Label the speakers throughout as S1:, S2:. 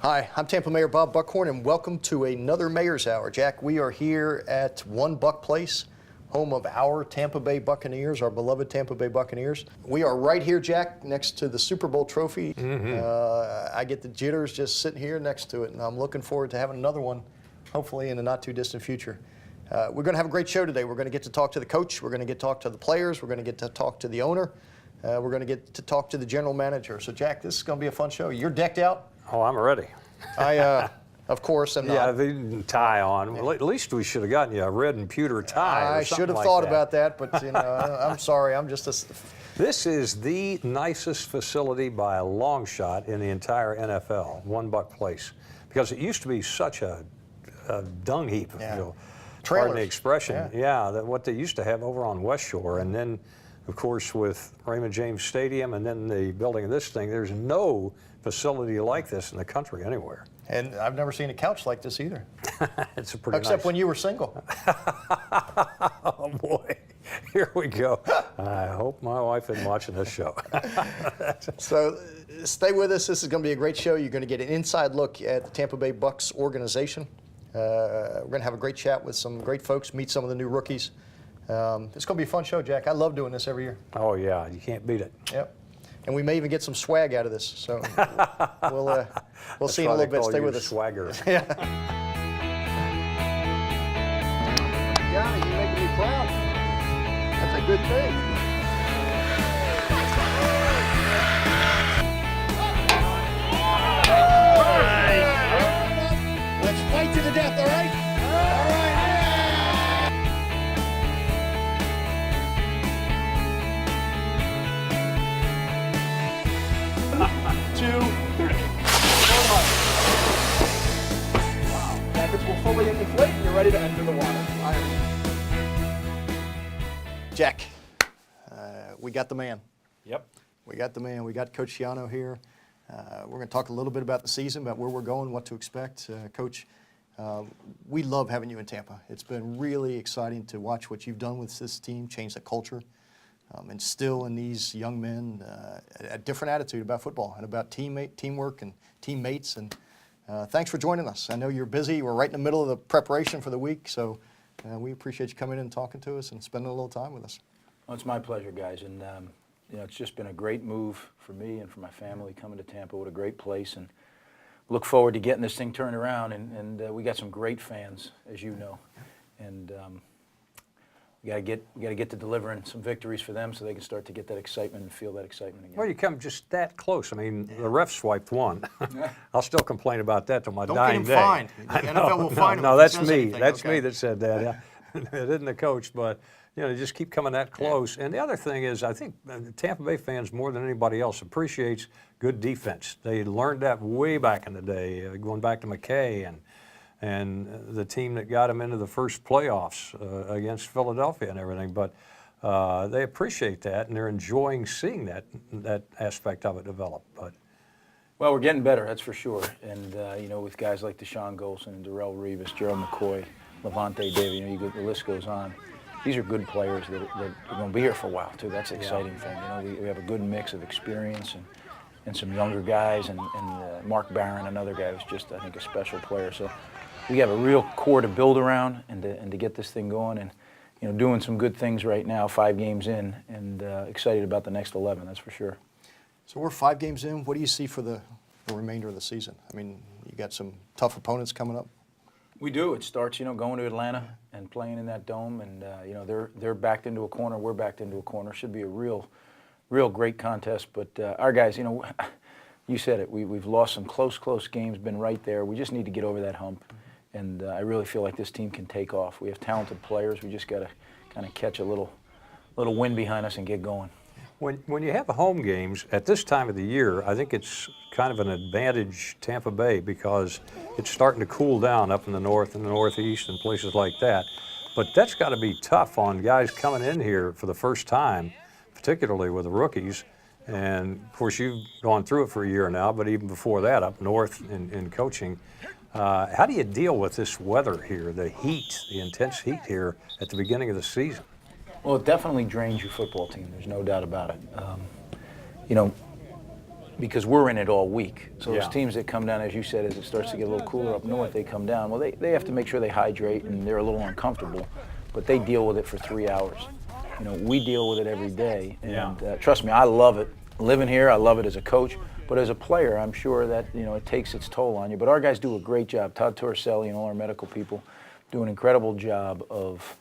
S1: Hi, I'm Tampa Mayor Bob Buckhorn, and welcome to another Mayor's Hour. Jack, we are here at One Buck Place, home of our Tampa Bay Buccaneers, our beloved Tampa Bay Buccaneers. We are right here, Jack, next to the Super Bowl trophy. I get the jitters just sitting here next to it, and I'm looking forward to having another one, hopefully in the not-too-distant future. We're going to have a great show today. We're going to get to talk to the coach. We're going to get to talk to the players. We're going to get to talk to the owner. We're going to get to talk to the general manager. So, Jack, this is going to be a fun show. You're decked out.
S2: Oh, I'm ready.
S1: I, of course, am not.
S2: Yeah, the tie on. Well, at least we should have gotten you a red and pewter tie.
S1: I should have thought about that, but you know, I'm sorry. I'm just a.
S2: This is the nicest facility by a long shot in the entire NFL, One Buck Place, because it used to be such a dung heap.
S1: Yeah.
S2: You know,
S1: Trailers.
S2: pardon the expression. Yeah, that what they used to have over on West Shore, and then, of course, with Raymond James Stadium, and then the building of this thing, there's no facility like this in the country anywhere.
S1: And I've never seen a couch like this either.
S2: It's a pretty
S1: Except
S2: nice.
S1: when you were single.
S2: Oh boy, here we go. I hope my wife isn't watching this show.
S1: So stay with us. This is going to be a great show. You're going to get an inside look at the Tampa Bay Bucks organization. We're going to have a great chat with some great folks, meet some of the new rookies. It's going to be a fun show, Jack. I love doing this every year.
S2: Oh yeah, you can't beat it.
S1: Yep. And we may even get some swag out of this. So we'll see in a little bit. Stay with us.
S2: Swagger.
S1: Yeah. Johnny, you're making me proud. That's a good thing. Let's fight to the death, all right? All right. 2, 3. Wow. Rapids will fully inflate and you're ready to enter the water. Jack, we got the man.
S2: Yep.
S1: We got the man. We got Coach Schiano here. We're going to talk a little bit about the season, about where we're going, what to expect. Coach, we love having you in Tampa. It's been really exciting to watch what you've done with this team, change the culture, instill in these young men a different attitude about football and about teamwork and teammates. And thanks for joining us. I know you're busy. We're right in the middle of the preparation for the week, so we appreciate you coming in and talking to us and spending a little time with us.
S3: Well, it's my pleasure, guys, and you know, it's just been a great move for me and for my family coming to Tampa. What a great place, and look forward to getting this thing turned around. And we got some great fans, as you know, and we got to get to delivering some victories for them so they can start to get that excitement and feel that excitement again.
S2: Well, you come just that close. I mean, the ref swiped one. I'll still complain about that till my
S1: Don't
S2: dying
S1: get
S2: day.
S1: him fined. The NFL will fine him
S2: No,
S1: if he
S2: that's
S1: says
S2: me.
S1: anything.
S2: That's
S1: Okay.
S2: me that said that. Yeah. It isn't the coach, but you know, just keep coming that close. And the other thing is, I think Tampa Bay fans more than anybody else appreciates good defense. They learned that way back in the day, going back to McKay and the team that got them into the first playoffs against Philadelphia and everything. But they appreciate that, and they're enjoying seeing that aspect of it develop. But
S3: Well, we're getting better, that's for sure. And you know, with guys like Deshaun Golson and Darrell Revis, Gerald McCoy, Levante David, you know, the list goes on. These are good players that are going to be here for a while too. That's the exciting thing. You know, we have a good mix of experience and some younger guys, and Mark Barron, another guy who's just, I think, a special player. So we have a real core to build around and to get this thing going, and you know, doing some good things right now, 5 games in, and excited about the next 11. That's for sure.
S1: So we're 5 games in. What do you see for the remainder of the season? I mean, you got some tough opponents coming up.
S3: We do. It starts, you know, going to Atlanta and playing in that dome, and you know, they're backed into a corner. We're backed into a corner. Should be a real great contest. But our guys, you know, you said it. We've lost some close games. Been right there. We just need to get over that hump, and I really feel like this team can take off. We have talented players. We just got to kind of catch a little wind behind us and get going.
S2: when you have home games at this time of the year, I think it's kind of an advantage Tampa Bay because it's starting to cool down up in the north and the northeast and places like that. But that's got to be tough on guys coming in here for the first time, particularly with the rookies. And of course, you've gone through it for a year now, but even before that, up north in coaching. How do you deal with this weather here, the heat, the intense heat here at the beginning of the season?
S3: Well, it definitely drains your football team. There's no doubt about it. You know, because we're in it all week. So
S2: Yeah.
S3: those teams that come down, as you said, as it starts to get a little cooler up north, they come down. Well, they have to make sure they hydrate, and they're a little uncomfortable, but they deal with it for 3 hours. You know, we deal with it every day, and
S2: Yeah.
S3: trust me, I love it. Living here, I love it as a coach, but as a player, I'm sure that, you know, it takes its toll on you. But our guys do a great job. Todd Torricelli and all our medical people do an incredible job of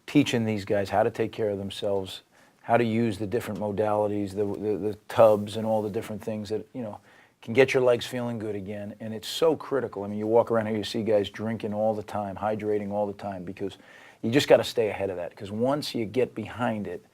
S3: teaching these guys how to take care of themselves, how to use the different modalities, the tubs and all the different things that, you know, can get your legs feeling good again. And it's so critical. I mean, you walk around here, you see guys drinking all the time, hydrating all the time, because you just got to stay ahead of that. Because once you get behind it,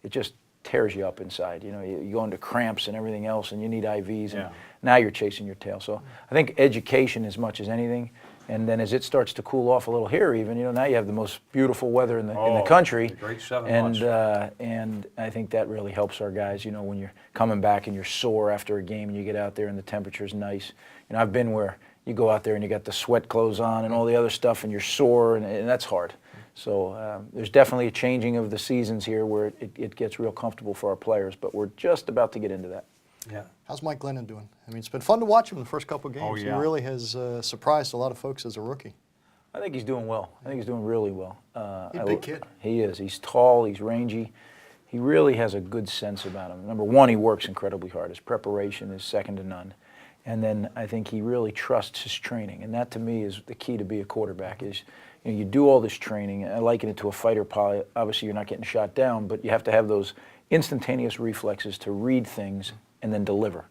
S3: it just tears you up inside. You know, you go into cramps and everything else, and you need IVs, and
S2: Yeah.
S3: now you're chasing your tail. So I think education as much as anything. And then as it starts to cool off a little here, even, you know, now you have the most beautiful weather in the
S2: Oh,
S3: country.
S2: the great 7
S3: and
S2: months.
S3: and I think that really helps our guys. You know, when you're coming back and you're sore after a game, and you get out there and the temperature's nice. You know, I've been where you go out there and you got the sweat clothes on and all the other stuff, and you're sore, and that's hard. So there's definitely a changing of the seasons here where it gets real comfortable for our players, but we're just about to get into that.
S2: Yeah.
S1: How's Mike Glennon doing? I mean, it's been fun to watch him in the first couple of games.
S2: Oh, yeah.
S1: He really has surprised a lot of folks as a rookie.
S3: I think he's doing well. I think he's doing really well.
S1: He's a big kid.
S3: He is. He's tall. He's rangy. He really has a good sense about him. Number one, he works incredibly hard. His preparation is second to none. And then I think he really trusts his training. And that, to me, is the key to be a quarterback is, you know, you do all this training. I liken it to a fighter pilot. Obviously, you're not getting shot down, but you have to have those instantaneous reflexes to read things and then deliver.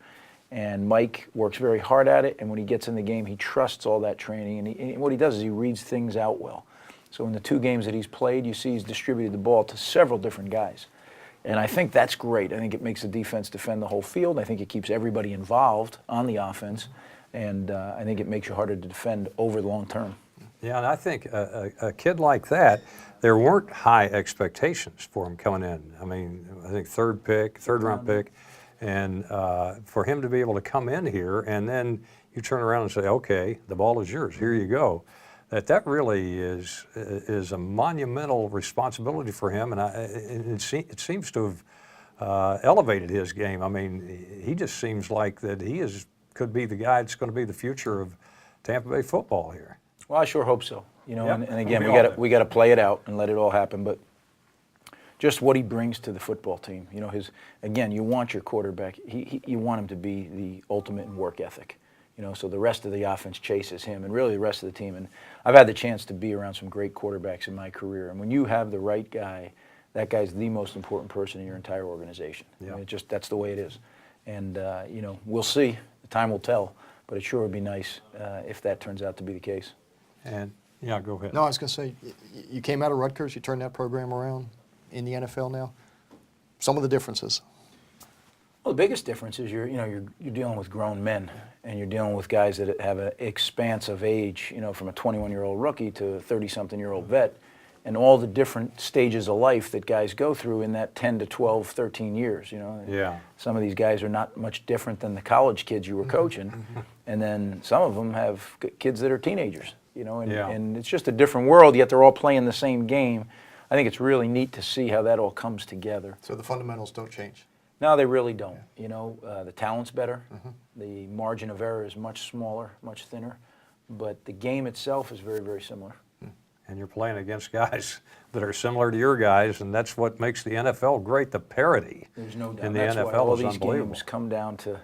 S3: And Mike works very hard at it, and when he gets in the game, he trusts all that training. And what he does is he reads things out well. So in the 2 games that he's played, you see he's distributed the ball to several different guys. And I think that's great. I think it makes the defense defend the whole field. I think it keeps everybody involved on the offense. And I think it makes you harder to defend over the long term.
S2: Yeah, and I think a kid like that, there weren't high expectations for him coming in. I mean, I think third round pick. And for him to be able to come in here and then you turn around and say, okay, the ball is yours, here you go, that really is a monumental responsibility for him. And it seems to have elevated his game. I mean, he just seems like that could be the guy that's going to be the future of Tampa Bay football here.
S3: Well, I sure hope so. You know,
S2: Yep.
S3: and again,
S2: We
S3: we
S2: all
S3: got
S2: do.
S3: we got to play it out and let it all happen. But just what he brings to the football team, you know, again, you want your quarterback. You want him to be the ultimate in work ethic. You know, so the rest of the offense chases him, and really the rest of the team. And I've had the chance to be around some great quarterbacks in my career. And when you have the right guy, that guy's the most important person in your entire organization.
S2: Yeah.
S3: I mean, that's the way it is. And you know, we'll see. The time will tell. But it sure would be nice if that turns out to be the case.
S2: And yeah, go ahead.
S1: No, I was going to say, you came out of Rutgers, you turned that program around in the NFL now. Some of the differences.
S3: Well, the biggest difference is you're dealing with grown men, and you're dealing with guys that have an expanse of age, you know, from a 21-year-old rookie to a 30-something-year-old vet, and all the different stages of life that guys go through in that 10 to 12, 13 years, you know.
S2: Yeah.
S3: Some of these guys are not much different than the college kids you were coaching, and then some of them have kids that are teenagers, you know,
S2: Yeah.
S3: and it's just a different world, yet they're all playing the same game. I think it's really neat to see how that all comes together.
S1: So the fundamentals don't change.
S3: No, they really don't. You know, the talent's better. The margin of error is much smaller, much thinner. But the game itself is very, very similar.
S2: And you're playing against guys that are similar to your guys, and that's what makes the NFL great, the parity.
S3: There's no doubt.
S2: in the
S3: That's why
S2: NFL
S3: all
S2: is
S3: these
S2: unbelievable.
S3: games come down to,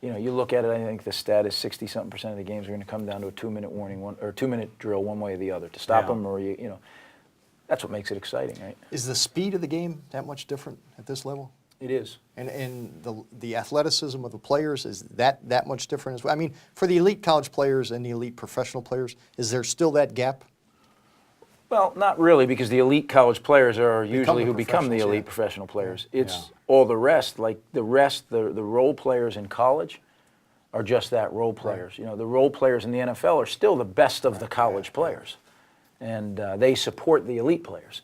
S3: you know, you look at it, I think the stat is 60-something% of the games are going to come down to a 2-minute warning, or 2-minute drill one way or the other to stop
S2: Yeah.
S3: them, or, you know, that's what makes it exciting, right?
S1: Is the speed of the game that much different at this level?
S3: It is.
S1: And the athleticism of the players, is that much different as well? I mean, for the elite college players and the elite professional players, is there still that gap?
S3: Well, not really, because the elite college players are usually
S1: the
S3: who become the
S1: professionals,
S3: elite
S1: yeah.
S3: professional players. It's
S2: Yeah.
S3: all the rest, like the role players in college are just that, role players. You know, the role players in the NFL are still the best of the college players, and they support the elite players.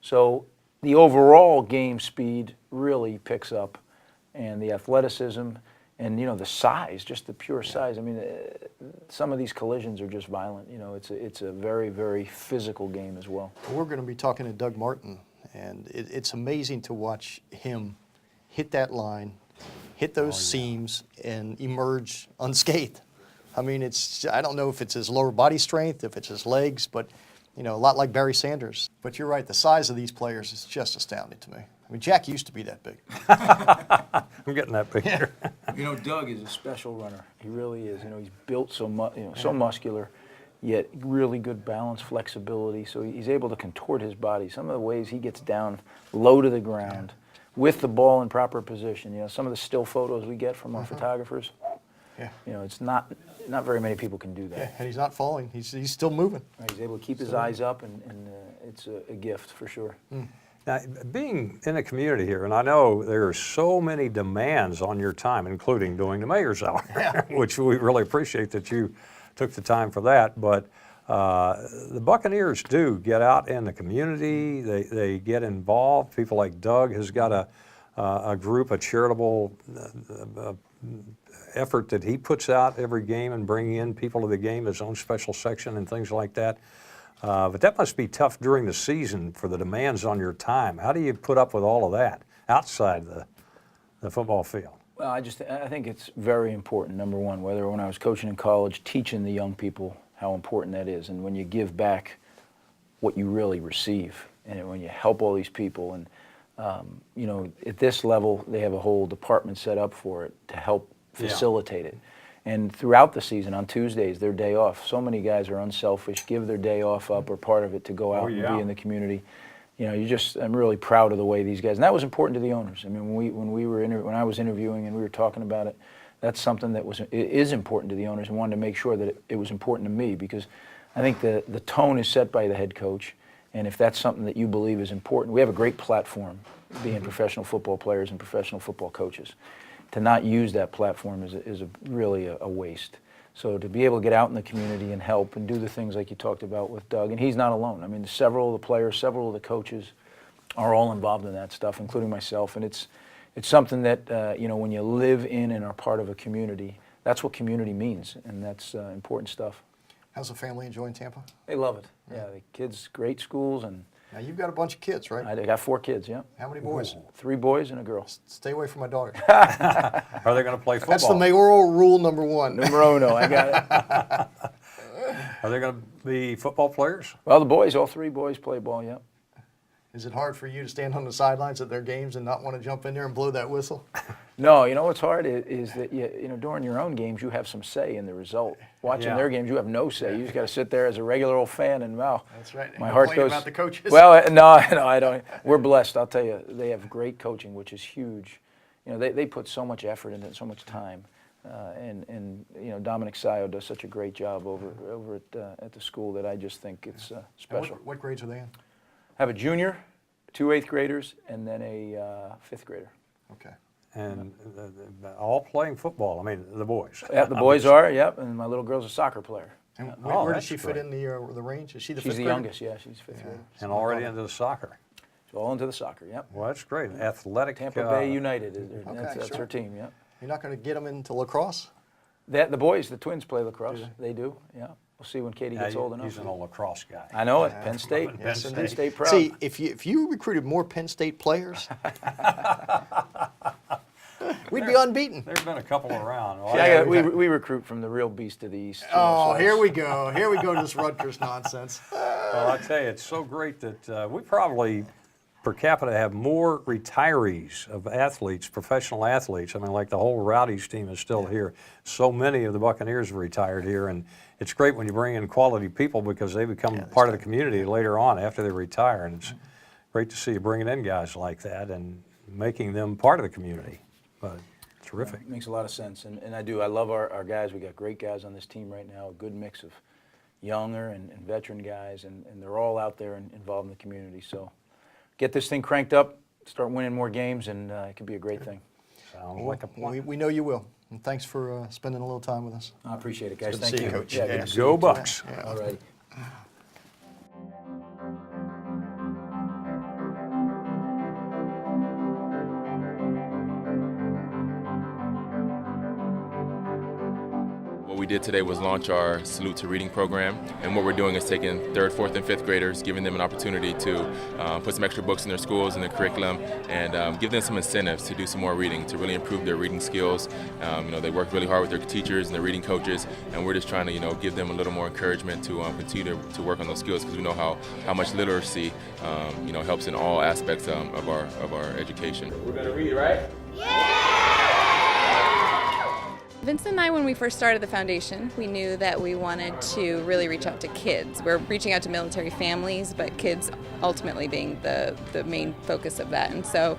S3: So the overall game speed really picks up, and the athleticism, and, you know, the size, just the pure size. I mean, some of these collisions are just violent. You know, it's a very, very physical game as well.
S1: We're going to be talking to Doug Martin, and it's amazing to watch him hit that line, hit those seams and emerge unscathed. I mean, I don't know if it's his lower body strength, if it's his legs, but, you know, a lot like Barry Sanders. But you're right, the size of these players is just astounding to me. I mean, Jack used to be that big.
S2: I'm getting that picture.
S3: You know, Doug is a special runner. He really is. You know, he's built so muscular, yet really good balance, flexibility. So he's able to contort his body. Some of the ways he gets down low to the ground with the ball in proper position. You know, some of the still photos we get from our photographers.
S1: Yeah.
S3: You know, it's not very many people can do that.
S1: Yeah, and he's not falling. He's still moving.
S3: Right, he's able to keep his eyes up, and it's a gift for sure.
S2: Now, being in the community here, and I know there are so many demands on your time, including doing the Mayor's Hour, which we really appreciate that you took the time for that. But the Buccaneers do get out in the community. They get involved. People like Doug has got a group, a charitable effort that he puts out every game and bringing in people to the game, his own special section and things like that. But that must be tough during the season for the demands on your time. How do you put up with all of that outside the football field?
S3: Well, I think it's very important, number one, whether when I was coaching in college, teaching the young people how important that is. And when you give back what you really receive, and when you help all these people, and you know, at this level, they have a whole department set up for it to help facilitate it. And throughout the season, on Tuesdays, their day off. So many guys are unselfish, give their day off up or part of it to go out and be in the community. You know, I'm really proud of the way these guys, and that was important to the owners. I mean, when I was interviewing and we were talking about it, that's something that is important to the owners, and wanted to make sure that it was important to me, because I think the tone is set by the head coach, and if that's something that you believe is important, we have a great platform, being professional football players and professional football coaches. To not use that platform is really a waste. So to be able to get out in the community and help and do the things like you talked about with Doug, and he's not alone. I mean, several of the players, several of the coaches are all involved in that stuff, including myself. And it's something that, you know, when you live in and are part of a community, that's what community means, and that's important stuff.
S1: How's the family enjoying Tampa?
S3: They love it. Yeah, the kids, great schools, and
S1: Now, you've got a bunch of kids, right?
S3: I got 4 kids, yeah.
S1: How many boys?
S3: 3 boys and a girl.
S1: Stay away from my daughter.
S2: Are they going to play football?
S1: That's the mayoral rule number 1.
S3: Numero uno, I got it.
S2: Are they going to be football players?
S3: Well, the boys, all 3 boys play ball, yeah.
S1: Is it hard for you to stand on the sidelines at their games and not want to jump in there and blow that whistle?
S3: No, you know what's hard is that you know, during your own games you have some say in the result. Watching their games, you have no say. You just got to sit there as a regular old fan, and wow,
S1: That's right.
S3: my heart
S1: Complain
S3: goes.
S1: about the coaches.
S3: Well, no, I don't. We're blessed. I'll tell you, they have great coaching, which is huge. You know, they put so much effort into it, so much time, and you know, Dominic Sayo does such a great job over at the school that I just think it's special.
S1: What grades are they in?
S3: I have a junior, 2 8th graders, and then a 5th grader.
S1: Okay.
S2: And all playing football. I mean, the boys.
S3: Yeah, the boys are. Yep, and my little girl's a soccer player.
S1: And
S2: Oh,
S1: where does
S2: that's
S1: she fit
S2: great.
S1: in the range? Is she the
S3: She's
S1: 5th
S3: the
S1: grader?
S3: youngest. Yeah, she's 5th grade.
S2: And already into the soccer.
S3: She's all into the soccer. Yep.
S2: Well, that's great. Athletic.
S3: Tampa Bay United. That's
S1: sure.
S3: her team. Yep.
S1: You're not going to get them into lacrosse?
S3: The boys, the twins play lacrosse. They do. Yeah. We'll see when Katie gets old enough.
S2: He's an old lacrosse guy.
S3: I know it. Penn State.
S1: Yes,
S3: Penn
S1: indeed.
S3: State proud.
S1: See, if you recruited more Penn State players, we'd be unbeaten.
S2: There's been a couple around. Well,
S3: Yeah, we recruit from the real beast to the east. you know,
S1: Oh,
S3: so
S1: here
S3: it's-
S1: we go. Here we go to this Rutgers nonsense.
S2: Well, I tell you, it's so great that we probably, per capita, have more retirees of athletes, professional athletes. I mean, like the whole Rowdies team is still here. So many of the Buccaneers have retired here, and it's great when you bring in quality people because they become part of the community later on after they retire, and it's great to see you bringing in guys like that and making them part of the community. But terrific.
S3: It makes a lot of sense, and I do. I love our guys. We got great guys on this team right now. A good mix of younger and veteran guys, and they're all out there and involved in the community. So get this thing cranked up, start winning more games, and it could be a great thing.
S2: Sounds like a plan.
S1: We know you will. And thanks for spending a little time with us.
S3: I appreciate it, guys.
S1: Good to
S3: Thank
S1: see you,
S3: you.
S1: Coach.
S3: Yeah,
S1: Yeah.
S3: good to see
S2: Go
S3: you, too.
S2: Bucks.
S3: All right.
S4: What we we did today was launch our Salute to Reading program, and what we're doing is taking 3rd, 4th, and 5th graders, giving them an opportunity to put some extra books in their schools and their curriculum, and give them some incentives to do some more reading, to really improve their reading skills. They work really hard with their teachers and their reading coaches, and we're just trying to give them a little more encouragement to continue to work on those skills, because we know how much literacy helps in all aspects of our education.
S5: We're gonna read, right?
S6: Vincent and I, when we first started the foundation, we knew that we wanted to really reach out to kids. We're reaching out to military families, but kids ultimately being the main focus of that. And so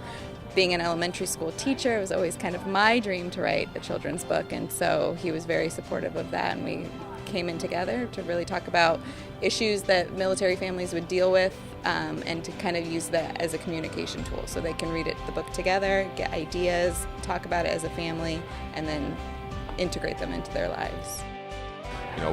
S6: being an elementary school teacher, it was always kind of my dream to write a children's book. And so he was very supportive of that, and we came in together to really talk about issues that military families would deal with, and to kind of use that as a communication tool so they can read the book together, get ideas, talk about it as a family, and then integrate them into their lives.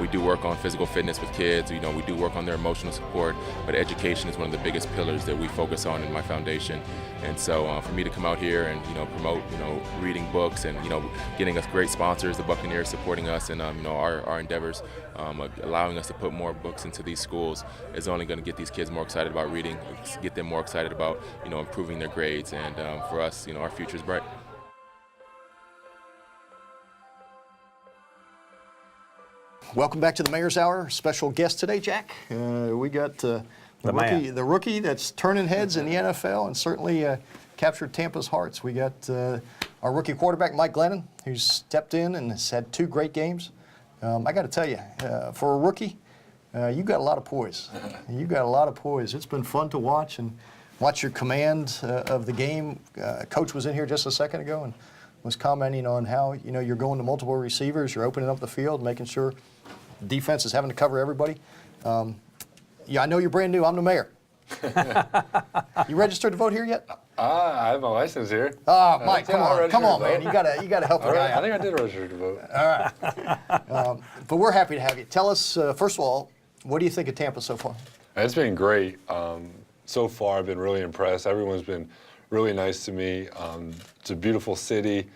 S4: We do work on physical fitness with kids, we do work on their emotional support, but education is one of the biggest pillars that we focus on in my foundation. And so for me to come out here and promote reading books and getting us great sponsors, the Buccaneers supporting us and our endeavors, allowing us to put more books into these schools is only going to get these kids more excited about reading, get them more excited about improving their grades, and for us, our future is bright.
S1: Welcome back to the Mayor's Hour. Special guest today, Jack. We got the rookie that's turning heads in the NFL and certainly captured Tampa's hearts. We got our rookie quarterback, Mike Glennon, who's stepped in and has had 2 great games. I got to tell you, for a rookie, you got a lot of poise. You got a lot of poise. It's been fun to watch your command of the game. Coach was in here just a second ago and was commenting on how you're going to multiple receivers, you're opening up the field, making sure defense is having to cover everybody. I know you're brand new. I'm the mayor. You registered to vote here yet?
S5: I have my license here.
S1: Mike, come on, man. You gotta help the guy out.
S5: I think I did register to vote.
S1: All right. But we're happy to have you. Tell us, first of all, what do you think of Tampa so far?
S5: It's been great. So far, I've been really impressed. Everyone's been really nice to me. It's a beautiful city,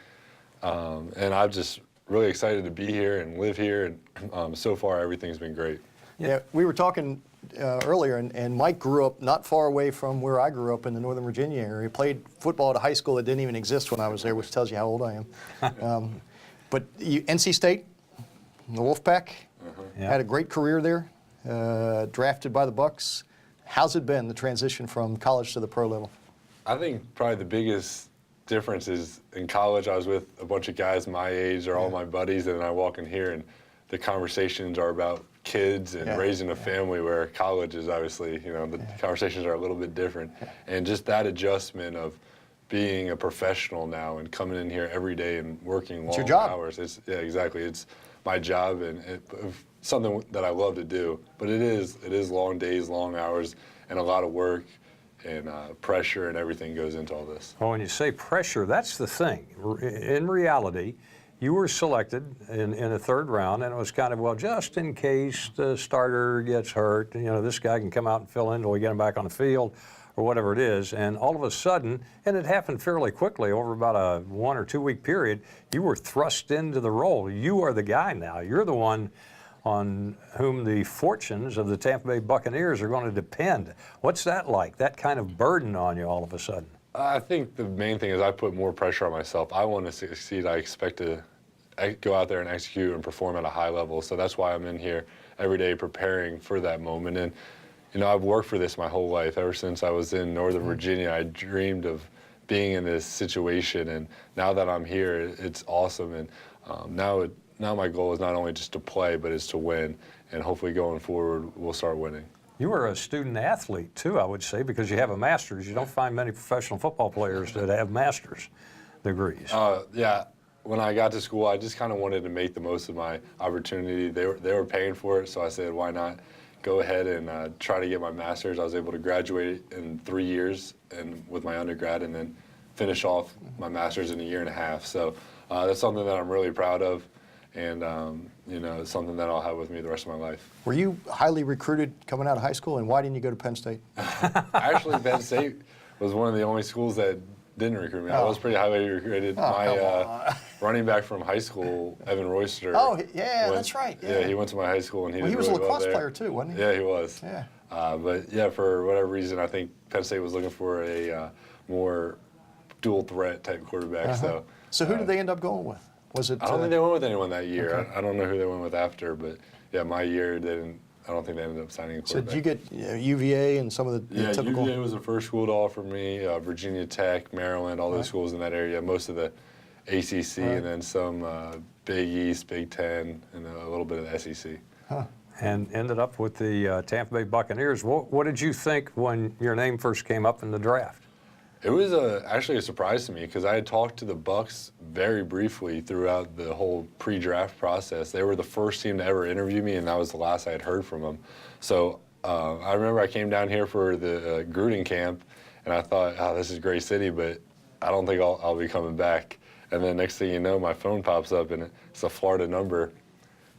S5: and I'm just really excited to be here and live here. And so far, everything's been great.
S1: Yeah, we were talking earlier, and Mike grew up not far away from where I grew up in the Northern Virginia area. He played football at a high school that didn't even exist when I was there, which tells you how old I am. But NC State, the Wolfpack, had a great career there, drafted by the Bucks. How's it been, the transition from college to the pro level?
S5: I think probably the biggest difference is in college I was with a bunch of guys my age, or all my buddies, and I walk in here and the conversations are about kids and raising a family, where college is obviously, the conversations are a little bit different. And just that adjustment of being a professional now and coming in here every day and working long hours. Yeah, exactly. It's my job, and it's something that I love to do. But it is long days, long hours, and a lot of work. And pressure and everything goes into all this.
S2: Well, when you say pressure, that's the thing. In reality, you were selected in the 3rd round, and it was kind of, well, just in case the starter gets hurt, this guy can come out and fill in until we get him back on the field, or whatever it is. And all of a sudden, and it happened fairly quickly over about a 1 or 2 week period, you were thrust into the role. You are the guy now. You're the one on whom the fortunes of the Tampa Bay Buccaneers are going to depend. What's that like, that kind of burden on you all of a sudden?
S5: I think the main thing is I put more pressure on myself. I want to succeed. I expect to go out there and execute and perform at a high level. So that's why I'm in here every day preparing for that moment. And, I've worked for this my whole life. Ever since I was in Northern Virginia, I dreamed of being in this situation. And now that I'm here, it's awesome. And now my goal is not only just to play, but is to win. And hopefully going forward, we'll start winning.
S2: You were a student athlete too, I would say, because you have a master's. You don't find many professional football players that have master's degrees.
S5: Yeah, when I got to school, I just kind of wanted to make the most of my opportunity. They were paying for it, so I said, why not go ahead and try to get my master's. I was able to graduate in 3 years and with my undergrad, and then finish off my master's in a year and a half. So that's something that I'm really proud of. And, it's something that I'll have with me the rest of my life.
S1: Were you highly recruited coming out of high school, and why didn't you go to Penn State?
S5: Actually, Penn State was one of the only schools that didn't recruit me. I was pretty highly recruited. running back from high school, Evan Royster.
S1: Oh, yeah, that's right, yeah.
S5: Yeah, he went to my high school, and he
S1: Well,
S5: did
S1: he was a
S5: really well
S1: lacrosse
S5: there.
S1: player too, wasn't he?
S5: Yeah, he was.
S1: Yeah.
S5: But yeah, for whatever reason, I think Penn State was looking for a more dual threat type quarterback.
S1: So who did they end up going with? Was it?
S5: I don't think they went with anyone that year.
S1: Okay.
S5: I don't know who they went with after, but yeah, my year they didn't. I don't think they ended up signing a
S1: So
S5: quarterback.
S1: did you get UVA and some of the
S5: Yeah,
S1: typical?
S5: UVA was the first school to offer me. Virginia Tech, Maryland, all those schools in that area. Most of the ACC, and then some Big East, Big Ten, and a little bit of the SEC.
S2: And ended up with the Tampa Bay Buccaneers. What did you think when your name first came up in the draft?
S5: It was actually a surprise to me because I had talked to the Bucs very briefly throughout the whole pre-draft process. They were the first team to ever interview me, and that was the last I had heard from them. So I remember I came down here for the Gruden camp, and I thought, oh, this is a great city, but I don't think I'll be coming back. And then next thing you know, my phone pops up, and it's a Florida number.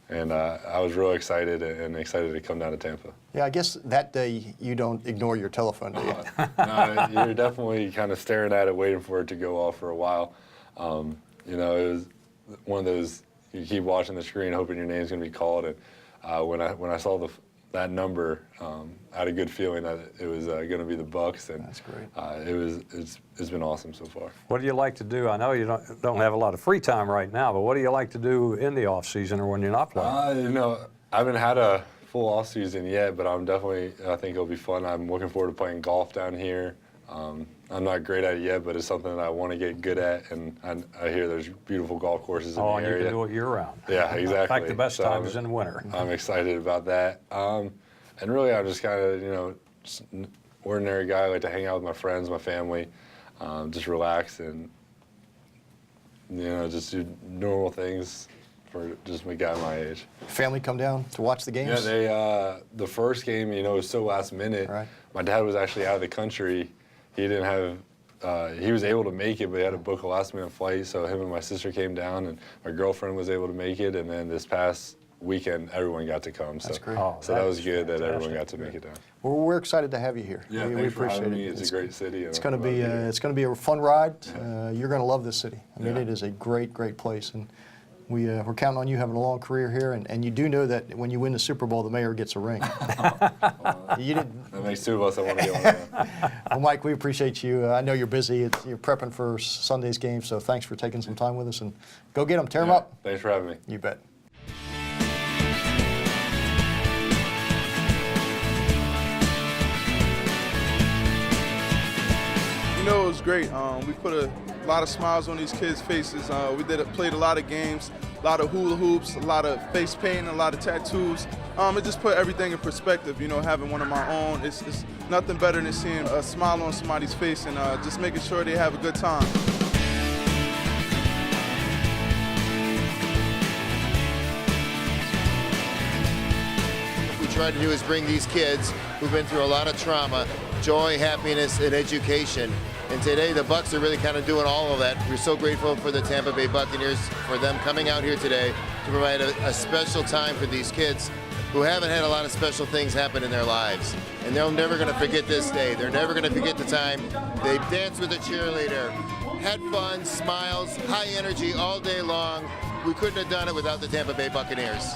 S5: And I was real excited and excited to come down to Tampa.
S1: Yeah, I guess that day you don't ignore your telephone, do you?
S5: No, you're definitely kind of staring at it, waiting for it to go off for a while. You know, it was one of those, you keep watching the screen hoping your name's going to be called. And when I saw that number, I had a good feeling that it was going to be the Bucs. And
S1: That's great.
S5: It's been awesome so far.
S2: What do you like to do? I know you don't have a lot of free time right now, but what do you like to do in the off season or when you're not playing?
S5: You know, I haven't had a full off season yet, but I think it'll be fun. I'm looking forward to playing golf down here. I'm not great at it yet, but it's something that I want to get good at, and I hear there's beautiful golf courses in the
S2: And you
S5: area.
S2: can do it year round.
S5: Yeah, exactly.
S2: In fact, the best
S5: So
S2: time is in winter.
S5: I'm excited about that. And really, I'm just kind of, you know, just an ordinary guy. I like to hang out with my friends, my family, just relax and, you know, just do normal things for just a guy my age.
S1: Family come down to watch the games?
S5: Yeah, the first game, you know, was so last minute.
S1: Right.
S5: My dad was actually out of the country. He didn't have, he was able to make it, but he had to book a last minute flight. So him and my sister came down, and my girlfriend was able to make it. And then this past weekend, everyone got to come.
S1: That's
S5: so,
S1: great.
S2: Oh,
S5: so
S2: that
S5: that was
S2: is
S5: good that everyone
S2: fantastic.
S5: got to make it down.
S1: Well, we're excited to have you here.
S5: Yeah,
S1: we
S5: thanks for
S1: appreciate
S5: having
S1: it.
S5: me. It's a great city.
S1: It's going to be a fun ride. You're going to love this city. I mean, it is a great place, and we're counting on you having a long career here. And you do know that when you win the Super Bowl, the mayor gets a ring. You didn't.
S5: That makes two of us. I want to get one of them.
S1: Well, Mike, we appreciate you. I know you're busy. You're prepping for Sunday's game, so thanks for taking some time with us. And go get them. Tear them
S5: Yeah,
S1: up.
S5: thanks for having me.
S1: You bet.
S7: You know, it was great. We put a lot of smiles on these kids' faces. We played a lot of games, a lot of hula hoops, a lot of face painting, a lot of tattoos. It just put everything in perspective. You know, having one of my own, it's nothing better than seeing a smile on somebody's face and just making sure they have a good time.
S8: What we try to do is bring these kids who've been through a lot of trauma, joy, happiness, and education. And today, the Bucs are really kind of doing all of that. We're so grateful for the Tampa Bay Buccaneers for them coming out here today to provide a special time for these kids who haven't had a lot of special things happen in their lives. And they're never going to forget this day. They're never going to forget the time they danced with a cheerleader, had fun, smiles, high energy all day long. We couldn't have done it without the Tampa Bay Buccaneers.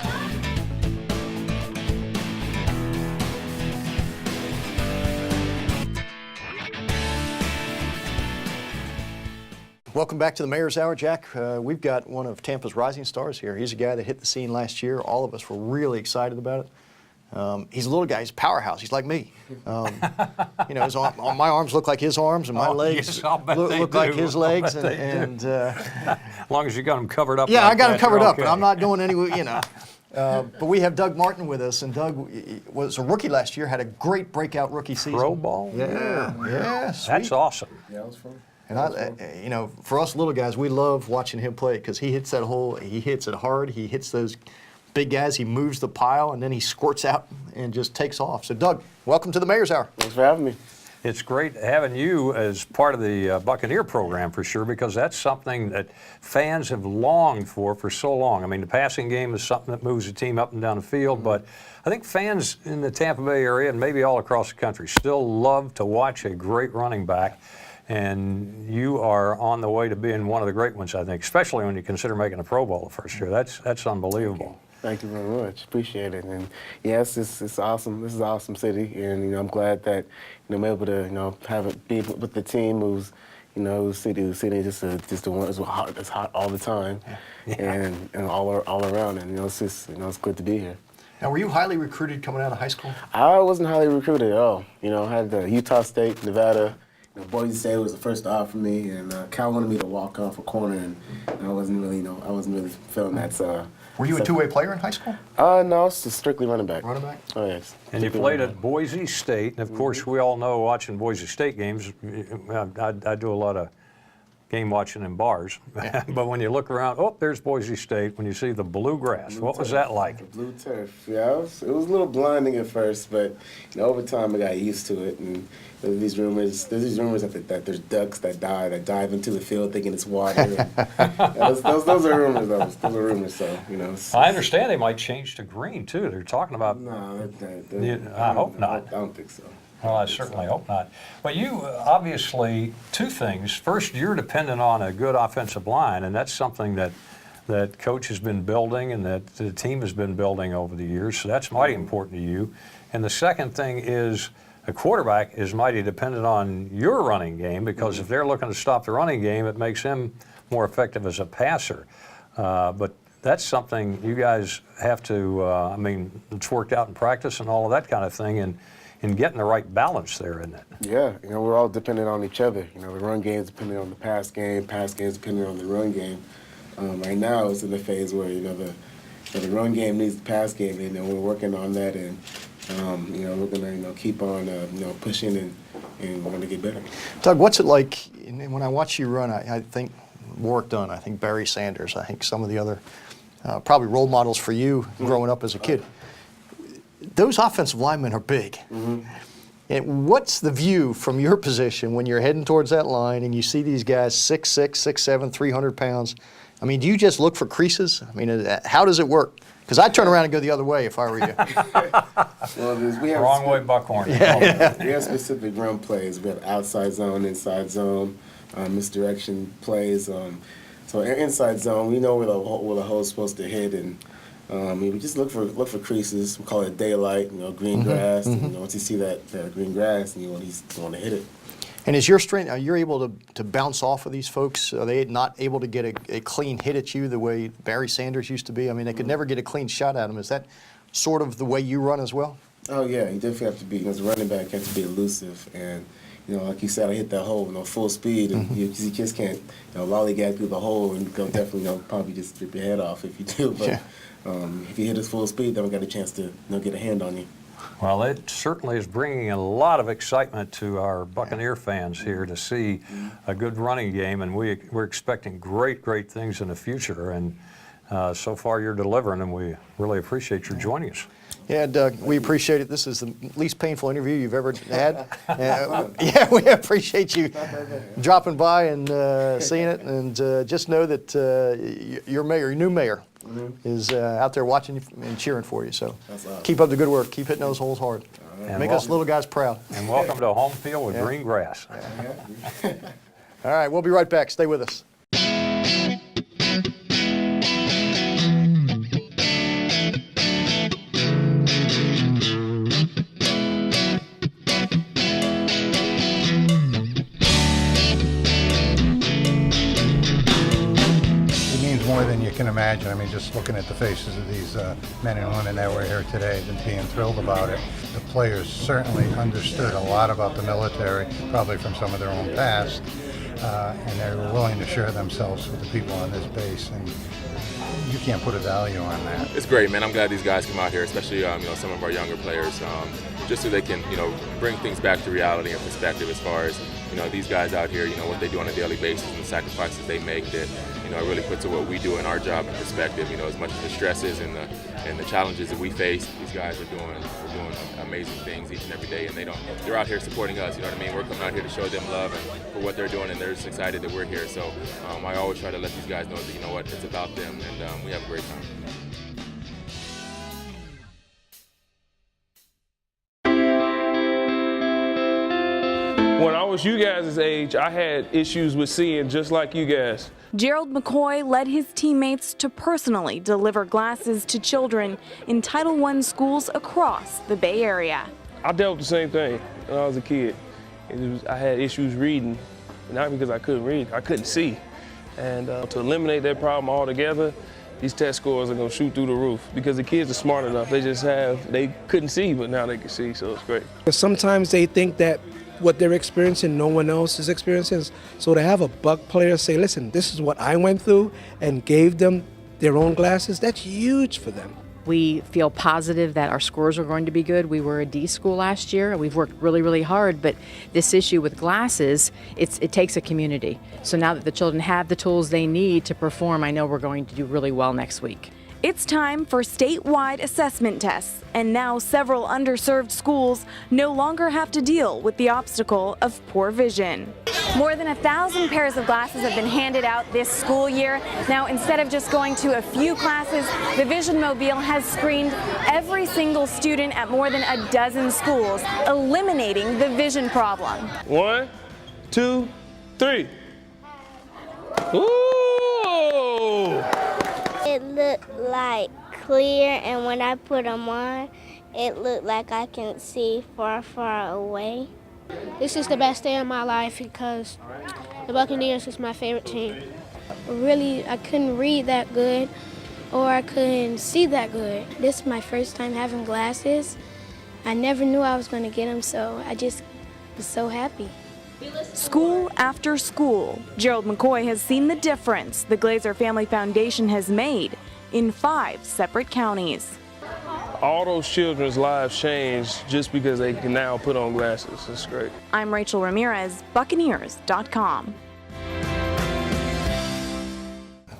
S1: Welcome back to the Mayor's Hour, Jack. We've got one of Tampa's rising stars here. He's a guy that hit the scene last year. All of us were really excited about it. He's a little guy. He's a powerhouse. He's like me. You know, my arms look like his arms, and my legs
S2: yes, I'll bet they
S1: look like
S2: do.
S1: his
S2: I'll
S1: legs.
S2: bet they do.
S1: As
S2: long as you got them covered up.
S1: yeah,
S2: like
S1: I got him
S2: that,
S1: covered
S2: you're
S1: up, and
S2: okay.
S1: I'm not doing any. You know. But we have Doug Martin with us, and Doug was a rookie last year. Had a great breakout rookie season.
S2: Pro ball?
S1: Yeah, sweet.
S2: That's awesome.
S5: Yeah, it was fun.
S1: And you know, for us little guys, we love watching him play because he hits that hole. He hits it hard. He hits those big guys. He moves the pile, and then he squirts out and just takes off. So, Doug, welcome to the Mayor's Hour.
S9: Thanks for having me.
S2: It's great having you as part of the Buccaneer program for sure, because that's something that fans have longed for so long. I mean, the passing game is something that moves a team up and down the field, but I think fans in the Tampa Bay area and maybe all across the country still love to watch a great running back. And you are on the way to being one of the great ones, I think, especially when you consider making a Pro Bowl the first year. That's unbelievable.
S9: Thank you very much. Appreciate it. And yes, it's awesome. This is an awesome city, and I'm glad that I'm able to have it be with the team who's who's sitting just the one that's hot all the time, and all around. And it's just it's good to be here.
S1: Now, were you highly recruited coming out of high school?
S9: I wasn't highly recruited at all. I had Utah State, Nevada. Boise State was the first to offer me, and Cal wanted me to walk off a corner, and I wasn't really feeling that. So.
S1: Were you a two-way player in high school?
S9: No, it's just strictly running back.
S1: Running back?
S9: Oh, yes.
S2: And you played at Boise State, and of course we all know watching Boise State games, I do a lot of game watching in bars, but when you look around, oh, there's Boise State, when you see the blue grass, what was that like?
S9: The blue turf, yeah, it was a little blinding at first, but over time I got used to it, and there's these rumors that there's ducks that dive into the field thinking it's water. Those are rumors, those are rumors, so,
S2: I understand they might change to green, too. They're talking about...
S9: No,
S2: I hope not.
S9: I don't think so.
S2: Well, I certainly hope not. But you, obviously, two things. First, you're dependent on a good offensive line, and that's something that Coach has been building and that the team has been building over the years, so that's mighty important to you. And the second thing is a quarterback is mighty dependent on your running game, because if they're looking to stop the running game, it makes him more effective as a passer. But that's something you guys have to, it's worked out in practice and all of that kind of thing, and getting the right balance there, isn't it?
S9: Yeah, we're all dependent on each other. The run game is dependent on the pass game is dependent on the run game. Right now, it's in the phase where the run game needs the pass game, and we're working on that, and we're gonna keep on pushing, and we're gonna get better.
S1: Doug, what's it like when I watch you run? I think Warwick Dunn, I think Barry Sanders, I think some of the other probably role models for you growing up as a kid. Those offensive linemen are big.
S9: Mm-hmm.
S1: And what's the view from your position when you're heading towards that line and you see these guys 6'6", 6'7", 300 pounds? Do you just look for creases? How does it work? Because I'd turn around and go the other way if I were you.
S9: Well, we have
S2: Wrong way, Buckhorn.
S9: We have specific run plays. We have outside zone, inside zone, misdirection plays. So inside zone, we know where the hole's supposed to hit, and we just look for creases. We call it daylight, green grass. And, once you see that green grass, and you want to hit it.
S1: And is your strength, are you able to bounce off of these folks? Are they not able to get a clean hit at you the way Barry Sanders used to be? They could never get a clean shot at him. Is that sort of the way you run as well?
S9: Oh, yeah. You definitely have to be, as a running back, you have to be elusive. And, like you said, I hit that hole full speed, and you just can't lollygag through the hole, and go definitely probably just rip your head off if you do. But if you hit it full speed, then we got a chance to get a hand on you.
S2: Well, it certainly is bringing a lot of excitement to our Buccaneer fans here to see a good running game, and we're expecting great things in the future. And so far you're delivering, and we really appreciate your joining us.
S1: Yeah, Doug, we appreciate it. This is the least painful interview you've ever had. Yeah, we appreciate you dropping by and seeing it. And just know that your new mayor, is out there watching you and cheering for you. So keep up the good work. Keep hitting those holes hard. Make us little guys proud.
S2: And welcome to home field with green grass.
S1: All right, we'll be right back. Stay with us.
S10: More than you can imagine. Just looking at the faces of these men and women that were here today, and being thrilled about it. The players certainly understood a lot about the military, probably from some of their own past, and they were willing to share themselves with the people on this base, and you can't put a value on that.
S4: It's great, man. I'm glad these guys come out here, especially some of our younger players, just so they can bring things back to reality and perspective as far as these guys out here, what they do on a daily basis and the sacrifices they make that it really puts what we do in our job in perspective. As much as the stresses and the challenges that we face, these guys are doing amazing things each and every day, and they're out here supporting us. We're coming out here to show them love and for what they're doing, and they're just excited that we're here. So I always try to let these guys know that it's about them, and we have a great time.
S11: When I was you guys' age, I had issues with seeing just like you guys.
S12: Gerald McCoy led his teammates to personally deliver glasses to children in Title I schools across the Bay Area.
S11: I dealt with the same thing when I was a kid. I had issues reading, not because I couldn't read, I couldn't see. And to eliminate that problem altogether, these test scores are going to shoot through the roof because the kids are smart enough. They couldn't see, but now they can see, so it's great.
S13: Sometimes they think that what they're experiencing, no one else is experiencing. So to have a Buck player say, listen, this is what I went through, and gave them their own glasses, that's huge for them.
S14: We feel positive that our scores are going to be good. We were a D school last year. We've worked really, really hard, but this issue with glasses, it takes a community. So now that the children have the tools they need to perform, I know we're going to do really well next week.
S12: It's time for statewide assessment tests, and now several underserved schools no longer have to deal with the obstacle of poor vision. More than 1,000 pairs of glasses have been handed out this school year. Now, instead of just going to a few classes, the Vision Mobile has screened every single student at more than a dozen schools, eliminating the vision problem.
S11: 1, 2, 3. Ooh!
S15: It looked like clear, and when I put them on, it looked like I can see far, far away.
S16: This is the best day of my life because the Buccaneers is my favorite team. Really, I couldn't read that good or I couldn't see that good. This is my first time having glasses. I never knew I was going to get them, so I just was so happy.
S12: School after school, Gerald McCoy has seen the difference the Glazer Family Foundation has made in 5 separate counties.
S11: All those children's lives changed just because they can now put on glasses. It's great.
S12: I'm Rachel Ramirez, Buccaneers.com.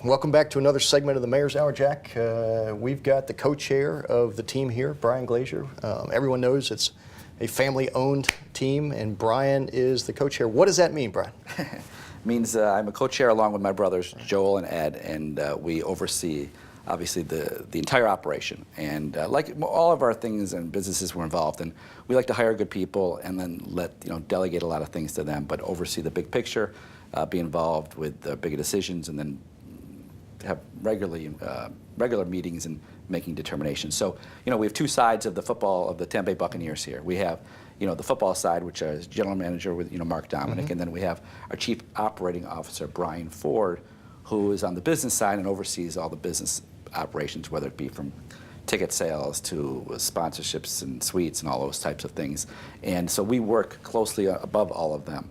S1: Welcome back to another segment of the Mayor's Hour, Jack. We've got the co-chair of the team here, Brian Glazer. Everyone knows it's a family-owned team, and Brian is the co-chair. What does that mean, Brian?
S17: Means I'm a co-chair along with my brothers, Joel and Ed, and we oversee, obviously, the entire operation. And like all of our things and businesses we're involved in, we like to hire good people and then delegate a lot of things to them, but oversee the big picture, be involved with bigger decisions, and then have regular meetings and making determinations. So, we have 2 sides of the football of the Tampa Bay Buccaneers here. We have, the football side, which is general manager with, Mark Dominic, and then we have our chief operating officer, Brian Ford, who is on the business side and oversees all the business operations, whether it be from ticket sales to sponsorships and suites and all those types of things. And so we work closely above all of them.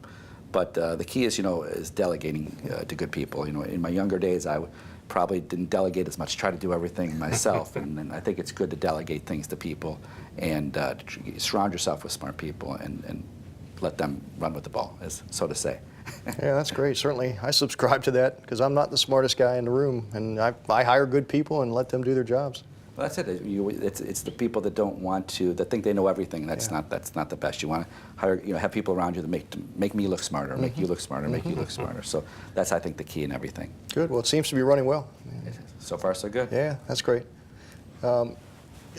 S17: But the key is delegating to good people. In my younger days, I probably didn't delegate as much, try to do everything myself. and I think it's good to delegate things to people and surround yourself with smart people and let them run with the ball, so to say.
S1: Yeah, that's great. Certainly, I subscribe to that because I'm not the smartest guy in the room, and I hire good people and let them do their jobs.
S17: Well, that's it. It's the people that don't want to, that think they know everything. That's not the best. You want to hire, have people around you that make me look smarter, make you look smarter, make you look smarter. So that's, I think, the key in everything.
S1: Good. Well, it seems to be running well.
S17: So far, so good.
S1: Yeah, that's great.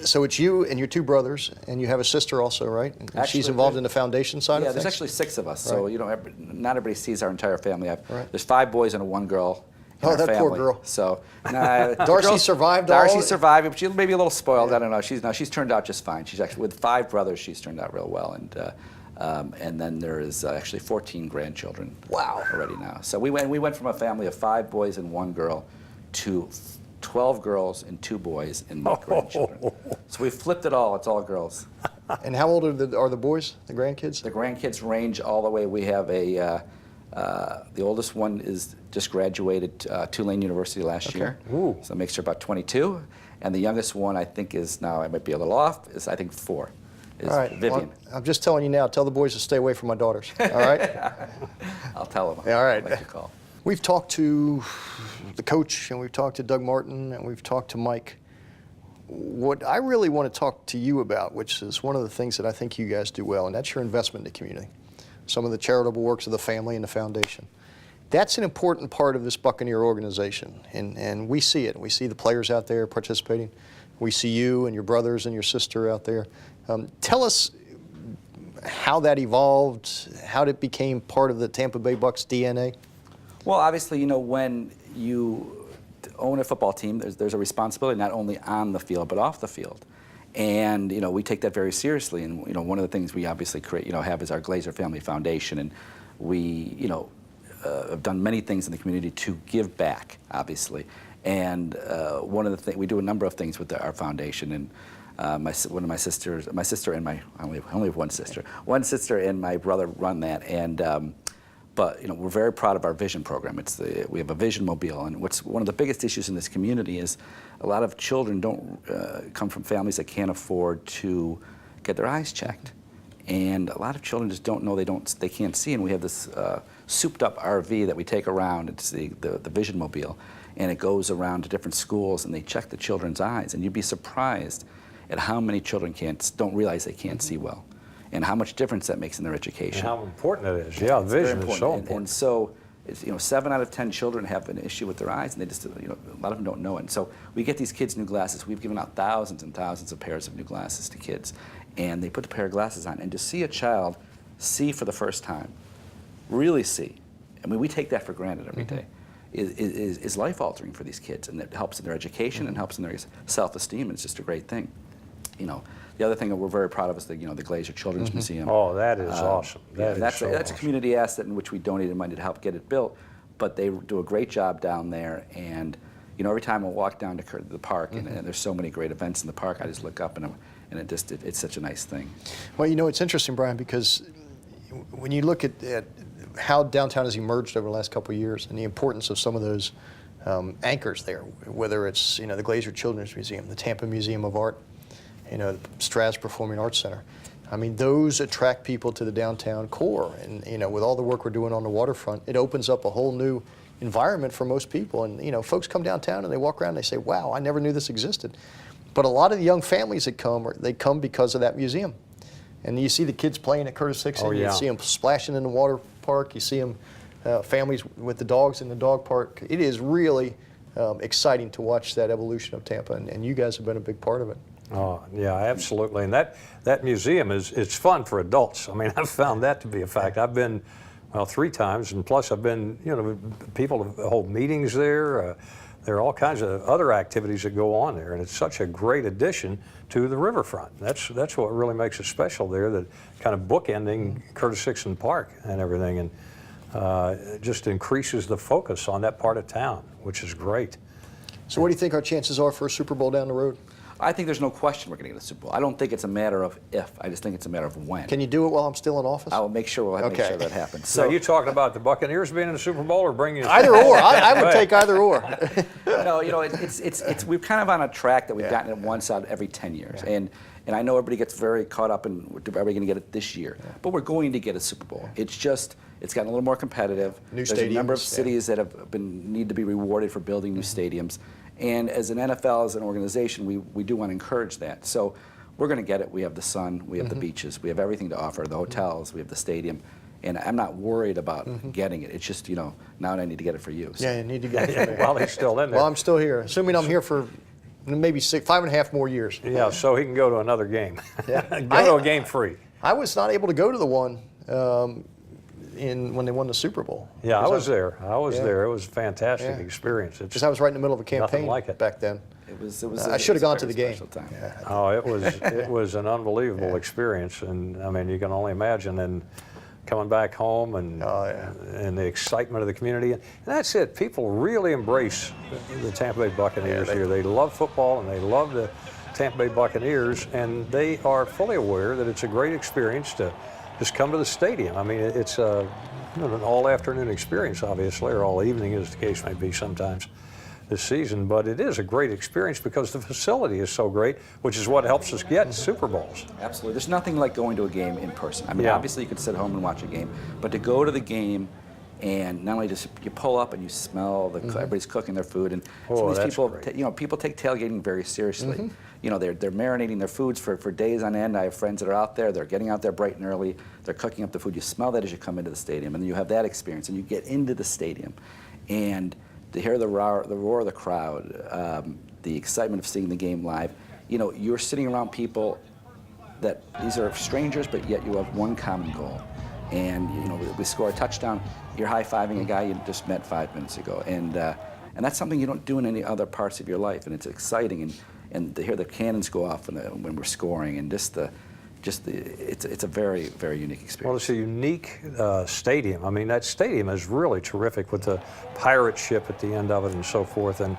S1: So it's you and your 2 brothers, and you have a sister also, right? And
S17: Actually,
S1: she's involved in the foundation side of things?
S17: Yeah, there's actually 6 of us. So, not everybody sees our entire family.
S1: Right.
S17: There's 5 boys and 1 girl.
S1: Oh, that poor girl.
S17: So
S1: Darcy survived all?
S17: Darcy survived, but she may be a little spoiled. Yeah. I don't know. She's turned out just fine. She's actually, with 5 brothers, she's turned out real well. And then there is actually 14 grandchildren.
S1: Wow.
S17: Already now. So we went from a family of 5 boys and 1 girl to 12 girls and 2 boys and 1 grandchildren. So we flipped it all. It's all girls.
S1: And how old are the boys, the grandkids?
S17: The grandkids range all the way. We have the oldest one is just graduated Tulane University last year.
S1: Ooh.
S17: So it makes her about 22. And the youngest one, I think, is now, I might be a little off, is I think 4. Is
S1: all right.
S17: Vivian.
S1: Well, I'm just telling you now, tell the boys to stay away from my daughters. All right?
S17: I'll tell them.
S1: Yeah, all right.
S17: I'll let you call.
S1: We've talked to the coach, and we've talked to Doug Martin, and we've talked to Mike. What I really want to talk to you about, which is one of the things that I think you guys do well, and that's your investment in the community. Some of the charitable works of the family and the foundation. That's an important part of this Buccaneer organization, and we see it. We see the players out there participating. We see you and your brothers and your sister out there. Tell us how that evolved, how it became part of the Tampa Bay Bucks DNA?
S17: Well, obviously, you know, when you own a football team, there's a responsibility not only on the field but off the field. And, you know, we take that very seriously. And, you know, one of the things we obviously have is our Glazer Family Foundation. And we, you know, have done many things in the community to give back, obviously. And one of the things, we do a number of things with our foundation. And one of my sister and I only have one sister and my brother run that. And but you know, we're very proud of our Vision program. We have a Vision Mobile, and what's one of the biggest issues in this community is a lot of children don't come from families that can't afford to get their eyes checked, and a lot of children just don't know they can't see. And we have this souped-up RV that we take around. It's the Vision Mobile, and it goes around to different schools, and they check the children's eyes, and you'd be surprised at how many children don't realize they can't see well, and how much difference that makes in their education.
S2: And how important it is. Yeah, vision is so important.
S17: And so, you know, 7 out of 10 children have an issue with their eyes, and they just, you know, a lot of them don't know it. And so we get these kids new glasses. We've given out thousands and thousands of pairs of new glasses to kids, and they put the pair of glasses on, and to see a child see for the first time, really see, I mean, we take that for granted every day, is life-altering for these kids, and it helps in their education and helps in their self-esteem, and it's just a great thing. You know, the other thing that we're very proud of is the Glazer Children's Museum.
S2: Oh, that is awesome.
S17: That's a community asset in which we donated money to help get it built, but they do a great job down there. And you know, every time I walk down to the park, and there's so many great events in the park, I just look up and it's such a nice thing.
S1: Well, you know, it's interesting, Brian, because when you look at how downtown has emerged over the last couple of years and the importance of some of those anchors there, whether it's, you know, the Glazer Children's Museum, the Tampa Museum of Art, you know, the Straz Performing Arts Center. I mean, those attract people to the downtown core. And, you know, with all the work we're doing on the waterfront, it opens up a whole new environment for most people. And, you know, folks come downtown and they walk around and they say, wow, I never knew this existed. But a lot of the young families that come, they come because of that museum. And you see the kids playing at Curtis Hickson.
S2: Oh, yeah.
S1: You see them splashing in the water park. You see them, families with the dogs in the dog park. It is really exciting to watch that evolution of Tampa. And you guys have been a big part of it.
S2: Oh, yeah, absolutely. And that museum it's fun for adults. I mean, I've found that to be a fact. I've been, well, 3 times, and plus I've been, you know, people hold meetings there. There are all kinds of other activities that go on there, and it's such a great addition to the riverfront. That's what really makes it special there, that kind of bookending Curtis Hickson Park and everything, and it just increases the focus on that part of town, which is great.
S1: So what do you think our chances are for a Super Bowl down the road?
S17: I think there's no question we're going to get a Super Bowl. I don't think it's a matter of if. I just think it's a matter of when.
S1: Can you do it while I'm still in office?
S17: I will make sure make sure that happens.
S2: So, are you talking about the Buccaneers being in the Super Bowl or bringing
S1: either or? I would take either or.
S17: No, you know, we're kind of on a track that we've gotten it once out every 10 years, and I know everybody gets very caught up in are we going to get it this year? But we're going to get a Super Bowl. It's gotten a little more competitive.
S1: New
S17: There's
S1: stadiums,
S17: a number of cities that need to be rewarded for building new stadiums. And as an NFL, as an organization, we do want to encourage that. So we're going to get it. We have the sun, we have the beaches, we have everything to offer, the hotels, we have the stadium. And I'm not worried about getting it. It's just, you know, now I need to get it for you. So.
S1: Yeah, you need to get it.
S2: While he's still in there.
S1: Well, I'm still here. Assuming I'm here for maybe 5.5 more years.
S2: Yeah, so he can go to another game.
S1: Yeah.
S2: Go to a game free.
S1: I was not able to go to the one when they won the Super Bowl.
S2: Yeah, I was there. I was there. It was a fantastic experience.
S1: Because I was right in the middle of a campaign back then.
S17: It was.
S1: I should have gone to the game.
S17: Yeah.
S2: Oh, it was an unbelievable experience, and I mean, you can only imagine. And coming back home and the excitement of the community, and that's it. People really embrace the Tampa Bay Buccaneers here. They love football and they love the Tampa Bay Buccaneers, and they are fully aware that it's a great experience to just come to the stadium. I mean, it's an all-afternoon experience, obviously, or all evening, as the case may be sometimes this season. But it is a great experience because the facility is so great, which is what helps us get Super Bowls.
S17: Absolutely. There's nothing like going to a game in person. I mean, obviously you could sit home and watch a game, but to go to the game and not only just you pull up and you smell everybody's cooking their food, and some of these people, people take tailgating very seriously. You know, they're marinating their foods for days on end. I have friends that are out there. They're getting out there bright and early. They're cooking up the food. You smell that as you come into the stadium, and then you have that experience, and you get into the stadium, and to hear the roar of the crowd, the excitement of seeing the game live. You know, you're sitting around people that these are strangers, but yet you have one common goal. And you know, we score a touchdown, you're high-fiving a guy you just met 5 minutes ago, and that's something you don't do in any other parts of your life, and it's exciting, and to hear the cannons go off when we're scoring, and it's a very, very unique experience.
S2: Well, it's a unique stadium. I mean, that stadium is really terrific with the pirate ship at the end of it and so forth. And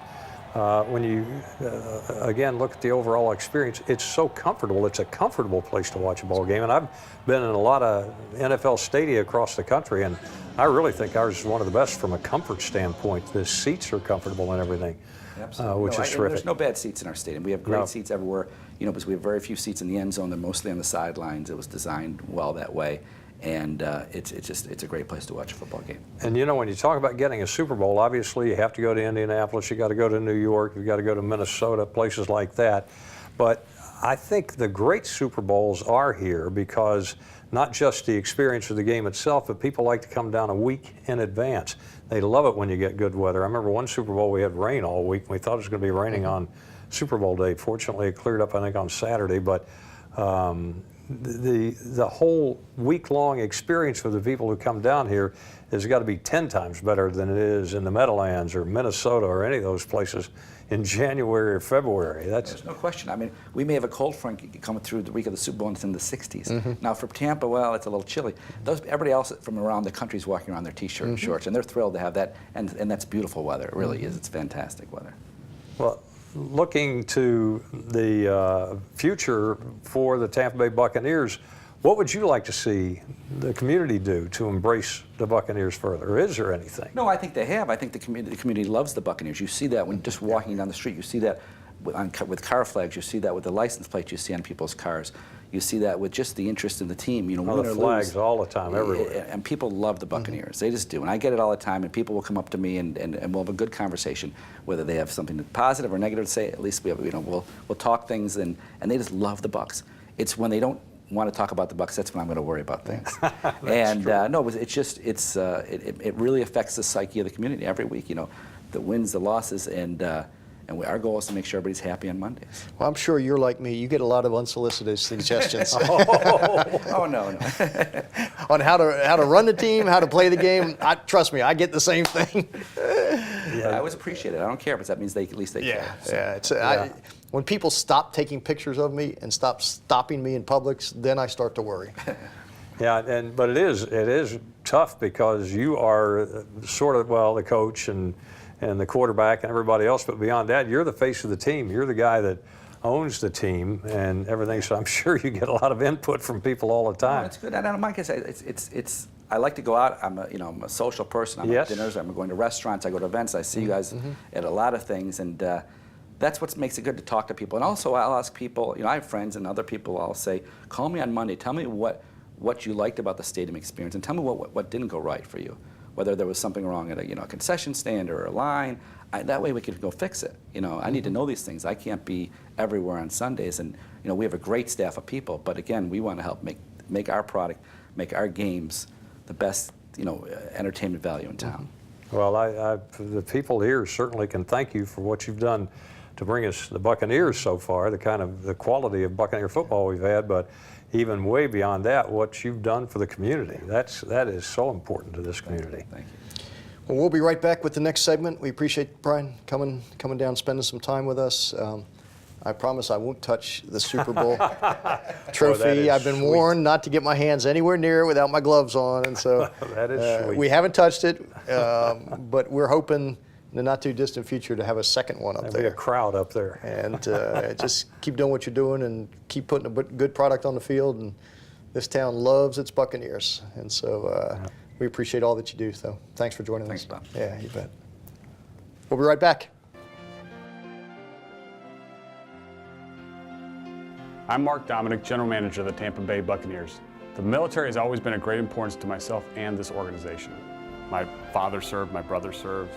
S2: when you, again, look at the overall experience, it's so comfortable. It's a comfortable place to watch a ball game. And I've been in a lot of NFL stadia across the country, and I really think ours is one of the best from a comfort standpoint. The seats are comfortable and everything, which is terrific.
S17: There's no bad seats in our stadium. We have great seats everywhere. You know, because we have very few seats in the end zone. They're mostly on the sidelines. It was designed well that way, and it's a great place to watch a football game.
S2: And you know, when you talk about getting a Super Bowl, obviously you have to go to Indianapolis, you got to go to New York, you got to go to Minnesota, places like that. But I think the great Super Bowls are here because not just the experience of the game itself, but people like to come down a week in advance. They love it when you get good weather. I remember one Super Bowl we had rain all week, and we thought it was going to be raining on Super Bowl day. Fortunately, it cleared up, I think, on Saturday. But the whole week-long experience for the people who come down here has got to be 10 times better than it is in the Meadowlands or Minnesota or any of those places in January or February.
S17: There's no question. I mean, we may have a cold front coming through the week of the Super Bowl, and it's in the 60s. Now, for Tampa, well, it's a little chilly. Everybody else from around the country is walking around their T-shirt and shorts, and they're thrilled to have that, and that's beautiful weather. It really is. It's fantastic weather.
S2: Well, looking to the future for the Tampa Bay Buccaneers, what would you like to see the community do to embrace the Buccaneers further? Or is there anything?
S17: No, I think they have. I think the community loves the Buccaneers. You see that when just walking down the street. You see that with car flags. You see that with the license plates you see on people's cars. You see that with just the interest in the team. You know, win or lose.
S2: Flags all the time, everywhere.
S17: And people love the Buccaneers. They just do. And I get it all the time. And people will come up to me and we'll have a good conversation, whether they have something positive or negative to say. At least we have, we'll talk things, and they just love the Bucs. It's when they don't want to talk about the Bucs, that's when I'm going to worry about things. And no, it's just it really affects the psyche of the community every week. You know, the wins, the losses, and our goal is to make sure everybody's happy on Mondays.
S1: Well, I'm sure you're like me. You get a lot of unsolicited suggestions.
S17: Oh no.
S1: On how to run the team, how to play the game. Trust me, I get the same thing.
S17: I always appreciate it. I don't care, but that means at least they care. So.
S1: Yeah. When people stop taking pictures of me and stop stopping me in Publix, then I start to worry.
S2: Yeah, but it is tough because you are sort of, well, the coach and the quarterback and everybody else, but beyond that, you're the face of the team. You're the guy that owns the team and everything, so I'm sure you get a lot of input from people all the time.
S17: No, it's good. And Mike, I like to go out. I'm a social person. I'm at dinners. I'm going to restaurants. I go to events. I see you guys at a lot of things, and that's what makes it good to talk to people. And also, I'll ask people. You know, I have friends and other people. I'll say, call me on Monday. Tell me what you liked about the stadium experience, and tell me what didn't go right for you. Whether there was something wrong at a concession stand or a line. That way we can go fix it. You know, I need to know these things. I can't be everywhere on Sundays, and we have a great staff of people. But again, we want to help make our product, make our games the best, entertainment value in town.
S2: Well, the people here certainly can thank you for what you've done to bring us the Buccaneers so far, the quality of Buccaneer football we've had, but even way beyond that, what you've done for the community. That is so important to this community.
S17: Thank you.
S1: Well, we'll be right back with the next segment. We appreciate Brian coming down, spending some time with us. I promise I won't touch the Super Bowl trophy. I've been warned not to get my hands anywhere near it without my gloves on, and so
S2: that is sweet.
S1: We haven't touched it, but we're hoping in the not too distant future to have a second one up there.
S2: There'll be a crowd up there.
S1: And just keep doing what you're doing and keep putting a good product on the field. And this town loves its Buccaneers, and so we appreciate all that you do. So thanks for joining us.
S17: Thanks, Bob.
S1: Yeah, you bet. We'll be right back.
S18: I'm Mark Dominic, General Manager of the Tampa Bay Buccaneers. The military has always been of great importance to myself and this organization. My father served, my brother served.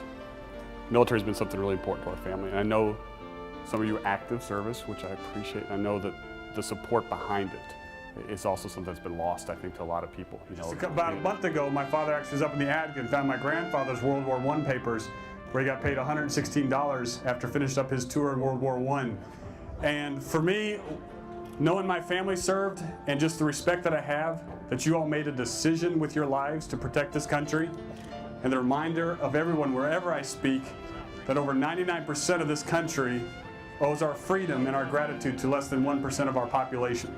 S18: Military has been something really important to our family. And I know some of you active service, which I appreciate. I know that the support behind it is also something that's been lost, I think, to a lot of people. About a month ago, my father actually was up in the attic and found my grandfather's World War I papers, where he got paid $116 after finished up his tour in World War I. And for me, Knowing my family served and just the respect that I have, that you all made a decision with your lives to protect this country, and the reminder of everyone wherever I speak that over 99% of this country owes our freedom and our gratitude to less than 1% of our population.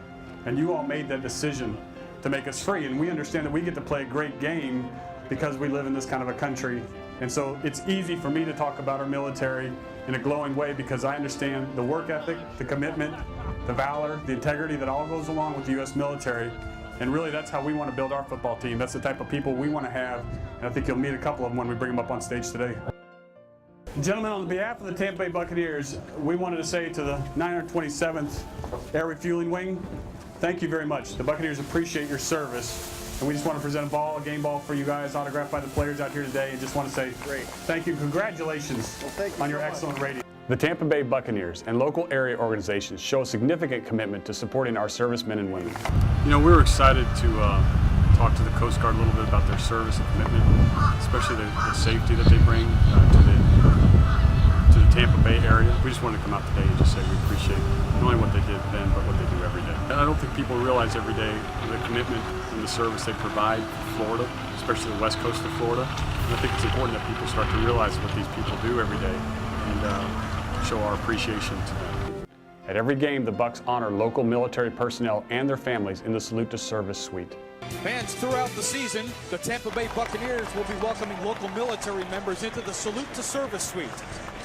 S18: And you all made that decision to make us free, and we understand that we get to play a great game because we live in this kind of a country. And so it's easy for me to talk about our military in a glowing way because I understand the work ethic, the commitment, the valor, the integrity that all goes along with the U.S. military. And really that's how we want to build our football team. That's the type of people we want to have, and I think you'll meet a couple of them when we bring them up on stage today. Gentlemen, on behalf of the Tampa Bay Buccaneers, we wanted to say to the 927th Air Refueling Wing, thank you very much. The Buccaneers appreciate your service. And we just want to present a game ball for you guys, autographed by the players out here today, and just want to say thank you, congratulations on your excellent rating. The Tampa Bay Buccaneers and local area organizations show a significant commitment to supporting our servicemen and women. You know, we were excited to talk to the Coast Guard a little bit about their service and commitment, especially the safety that they bring to the Tampa Bay area. We just wanted to come out today and just say we appreciate not only what they did then, but what they do every day. And I don't think people realize every day the commitment and the service they provide for Florida, especially the west coast of Florida. And I think it's important that people start to realize what these people do every day and show our appreciation to them. At every game, the Bucs honor local military personnel and their families in the Salute to Service suite.
S19: Fans throughout the season, the Tampa Bay Buccaneers will be welcoming local military members into the Salute to Service suite.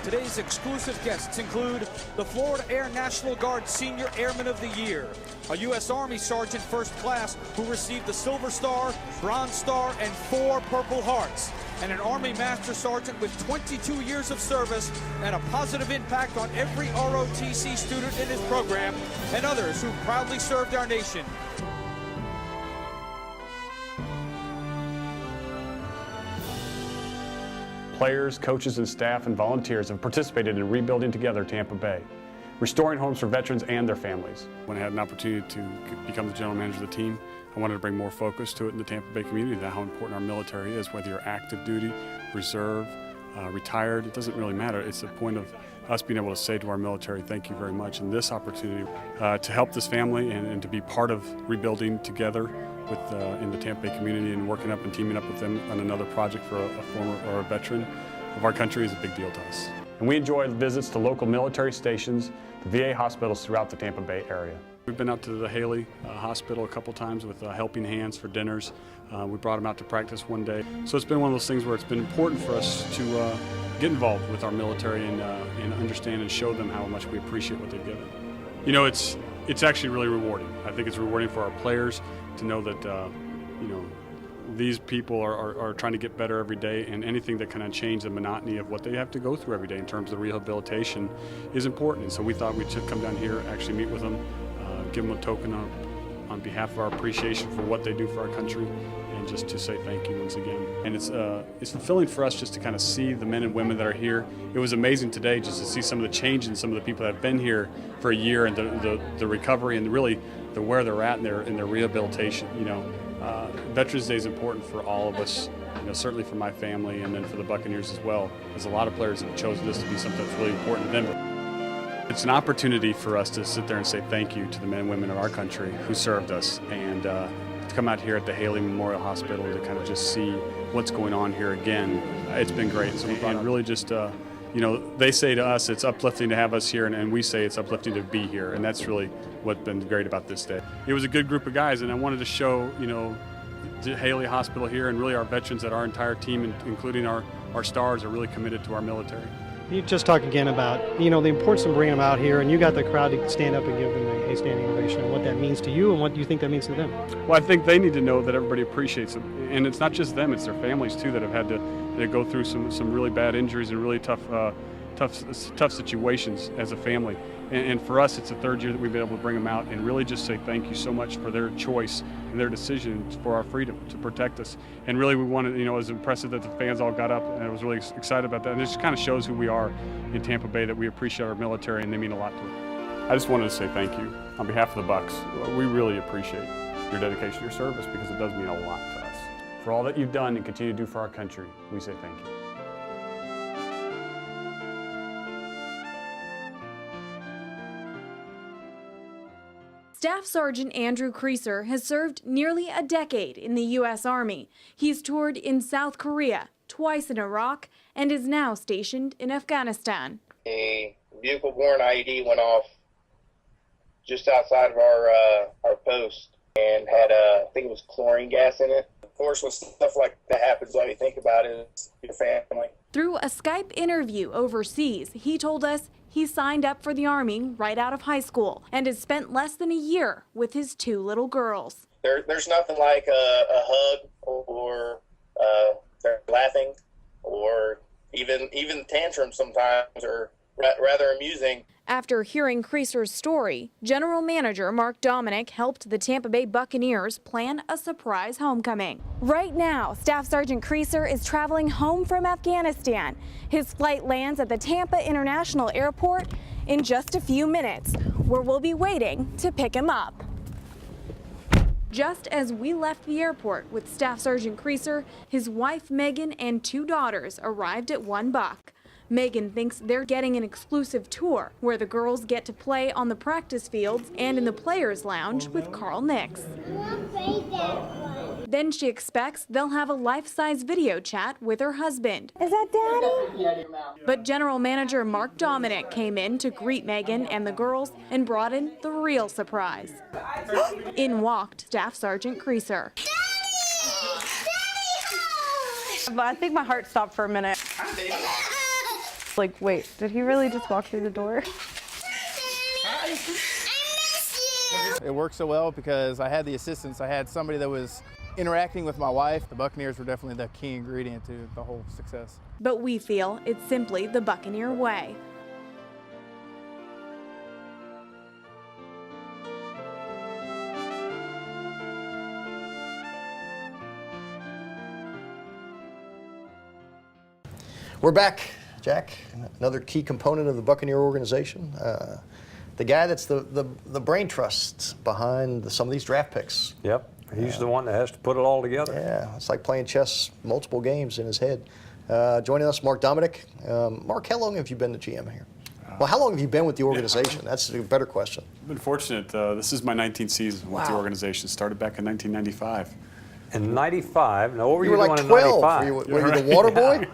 S19: Today's exclusive guests include the Florida Air National Guard Senior Airman of the Year, a U.S. Army Sergeant First Class who received the Silver Star, Bronze Star, and 4 Purple Hearts, and an Army Master Sergeant with 22 years of service and a positive impact on every ROTC student in his program, and others who proudly served our nation.
S18: Players, coaches, and staff and volunteers have participated in rebuilding together Tampa Bay, restoring homes for veterans and their families. When I had an opportunity to become the general manager of the team, I wanted to bring more focus to it in the Tampa Bay community, how important our military is, whether you're active duty, reserve, retired, it doesn't really matter. It's the point of us being able to say to our military, thank you very much, and this opportunity to help this family and to be part of rebuilding together in the Tampa Bay community and working up and teaming up with them on another project for a former or a veteran of our country is a big deal to us. And we enjoy visits to local military stations, the VA hospitals throughout the Tampa Bay area. We've been out to the Haley Hospital a couple times with Helping Hands for dinners. We brought them out to practice one day. So it's been one of those things where it's been important for us to get involved with our military and understand and show them how much we appreciate what they've given. You know, it's actually really rewarding. I think it's rewarding for our players to know that you know, these people are trying to get better every day, and anything that kind of change the monotony of what they have to go through every day in terms of rehabilitation is important. And so we thought we should come down here, actually meet with them, give them a token on behalf of our appreciation for what they do for our country, and just to say thank you once again. And it's fulfilling for us just to kind of see the men and women that are here. It was amazing today just to see some of the change in some of the people that have been here for a year, and the recovery and really where they're at in their rehabilitation. You know, Veterans Day is important for all of us. You know, certainly for my family, and then for the Buccaneers as well. There's a lot of players that have chosen this to be something that's really important to them. It's an opportunity for us to sit there and say thank you to the men and women of our country who served us, and to come out here at the Haley Memorial Hospital to kind of just see what's going on here again. It's been great. And really just, you know, they say to us it's uplifting to have us here, and we say it's uplifting to be here, and that's really what's been great about this day. It was a good group of guys, and I wanted to show, you know, the Haley Hospital here and really our veterans, that our entire team, including our stars, are really committed to our military.
S20: You just talk again about, you know, the importance of bringing them out here, and you got the crowd to stand up and give them a standing ovation, and what that means to you and what do you think that means to them?
S18: Well, I think they need to know that everybody appreciates them, and it's not just them, it's their families too that have had to go through some really bad injuries and really tough situations as a family. And for us, it's the third year that we've been able to bring them out and really just say thank you so much for their choice and their decision for our freedom to protect us. And really we wanted, you know, it was impressive that the fans all got up, and I was really excited about that. And it just kind of shows who we are in Tampa Bay, that we appreciate our military and they mean a lot to us. I just wanted to say thank you on behalf of the Bucs. We really appreciate your dedication, your service, because it does mean a lot to us. For all that you've done and continue to do for our country, we say thank you.
S12: Staff Sergeant Andrew Creaser has served nearly a decade in the U.S. Army. He's toured in South Korea, twice in Iraq, and is now stationed in Afghanistan.
S21: A vehicle-borne IED went off just outside of our post and had, I think it was chlorine gas in it. Of course, when stuff like that happens, all you think about is your family.
S12: Through a Skype interview overseas, he told us he signed up for the Army right out of high school and has spent less than a year with his 2 little girls.
S21: There's nothing like a hug or they're laughing or even tantrums sometimes are rather amusing.
S12: After hearing Creaser's story, General Manager Mark Dominic helped the Tampa Bay Buccaneers plan a surprise homecoming. Right now, Staff Sergeant Creaser is traveling home from Afghanistan. His flight lands at the Tampa International Airport in just a few minutes, where we'll be waiting to pick him up. Just as we left the airport with Staff Sergeant Creaser, his wife Megan and 2 daughters arrived at One Buck. Megan thinks they're getting an exclusive tour where the girls get to play on the practice fields and in the players' lounge with Carl Nix. Then she expects they'll have a life-size video chat with her husband. Is that Daddy? But General Manager Mark Dominic came in to greet Megan and the girls and brought in the real surprise. In walked Staff Sergeant Creaser.
S22: I think my heart stopped for a minute. Like, wait, did he really just walk through the door?
S23: It worked so well because I had the assistance. I had somebody that was interacting with my wife. The Buccaneers were definitely the key ingredient to the whole success.
S12: But we feel it's simply the Buccaneer way.
S1: We're back, Jack. Another key component of the Buccaneer organization. The guy that's the brain trust behind some of these draft picks.
S2: Yep, he's the one that has to put it all together.
S1: Yeah, it's like playing chess, multiple games in his head. Joining us, Mark Dominic. Mark, how long have you been the GM here? Well, how long have you been with the organization? That's a better question.
S18: I've been fortunate. This is my 19th season with the organization. Started back in 1995.
S2: In 95, now what were you,
S1: were
S2: doing
S1: like
S2: in
S1: 12.
S2: 95?
S1: Were you the water boy?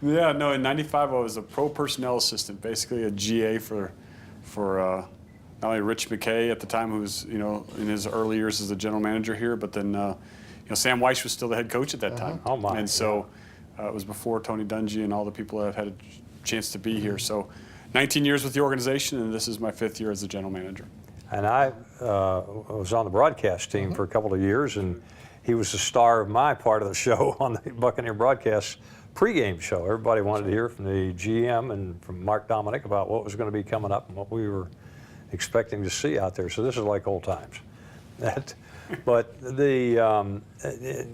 S18: Yeah, no, in 95 I was a pro personnel assistant, basically a GA for not only Rich McKay at the time, who was, in his early years as the general manager here, but then, Sam Weiss was still the head coach at that time.
S2: Oh my.
S18: And so it was before Tony Dungy and all the people that had a chance to be here. So 19 years with the organization, and this is my 5th year as the general manager.
S2: And I was on the broadcast team for a couple of years, and he was the star of my part of the show on the Buccaneer broadcast pregame show. Everybody wanted to hear from the GM and from Mark Dominic about what was going to be coming up and what we were expecting to see out there. So this is like old times. But in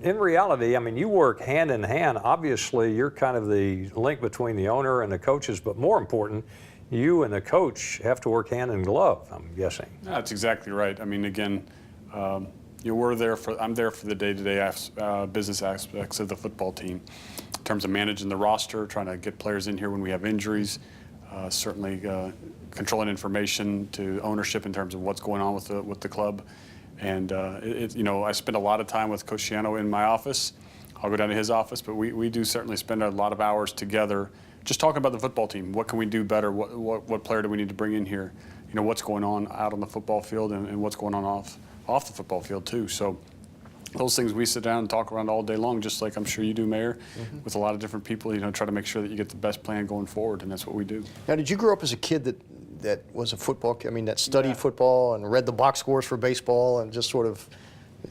S2: reality, I mean, you work hand in hand. Obviously, you're kind of the link between the owner and the coaches, but more important, you and the coach have to work hand in glove, I'm guessing.
S18: That's exactly right. I mean, again, I'm there for the day-to-day business aspects of the football team, in terms of managing the roster, trying to get players in here when we have injuries, certainly controlling information to ownership in terms of what's going on with the club. And I spend a lot of time with Coach Schiano in my office. I'll go down to his office, but we do certainly spend a lot of hours together just talking about the football team. What can we do better? What player do we need to bring in here? What's going on out on the football field and what's going on off the football field too. So those things we sit down and talk around all day long, just like I'm sure you do, Mayor, with a lot of different people, try to make sure that you get the best plan going forward, and that's what we do.
S1: Now, did you grow up as a kid that was a football kid, that studied football and read the box scores for baseball and just sort of,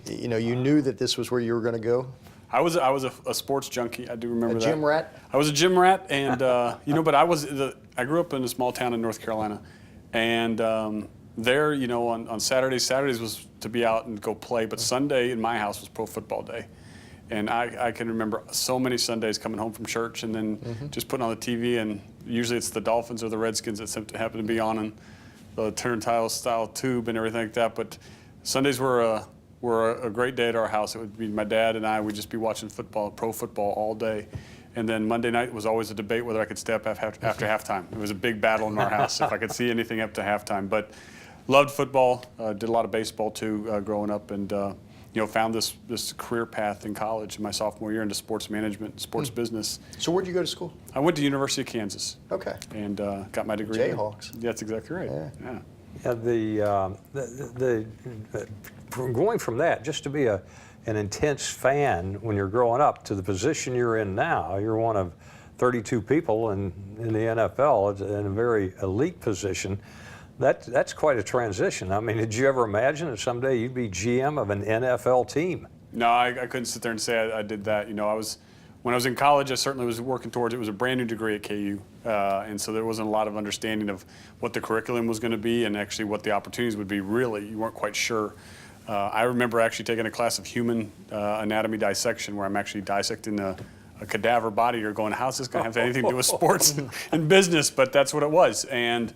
S1: you knew that this was where you were going to go?
S18: I was a sports junkie. I do remember that.
S1: A gym rat?
S18: I was a gym rat, and but I grew up in a small town in North Carolina, and there, on Saturdays was to be out and go play, but Sunday in my house was pro football day. And I can remember so many Sundays coming home from church and then just putting on the TV, and usually it's the Dolphins or the Redskins that happen to be on, and the turntile style tube and everything like that. But Sundays were a great day at our house. It would be my dad and I would just be watching football, pro football all day. And then Monday night was always a debate whether I could stay up after halftime. It was a big battle in our house if I could see anything up to halftime. But loved football, did a lot of baseball too growing up, and found this career path in college in my sophomore year into sports management, sports business.
S1: So where'd you go to school?
S18: I went to University of Kansas.
S1: Okay.
S18: And got my degree there.
S1: Jayhawks.
S18: Yeah, that's exactly right. Yeah.
S2: Going from that, just to be an intense fan when you're growing up to the position you're in now, you're one of 32 people in the NFL. It's in a very elite position. That's quite a transition. I mean, did you ever imagine that someday you'd be GM of an NFL team?
S18: No, I couldn't sit there and say I did that. When I was in college, I certainly was working towards it. Was a brand new degree at KU, and so there wasn't a lot of understanding of what the curriculum was going to be and actually what the opportunities would be. Really, you weren't quite sure. I remember actually taking a class of human anatomy dissection where I'm actually dissecting a cadaver body. You're going, how's this going to have anything to do with sports and business? But that's what it was, and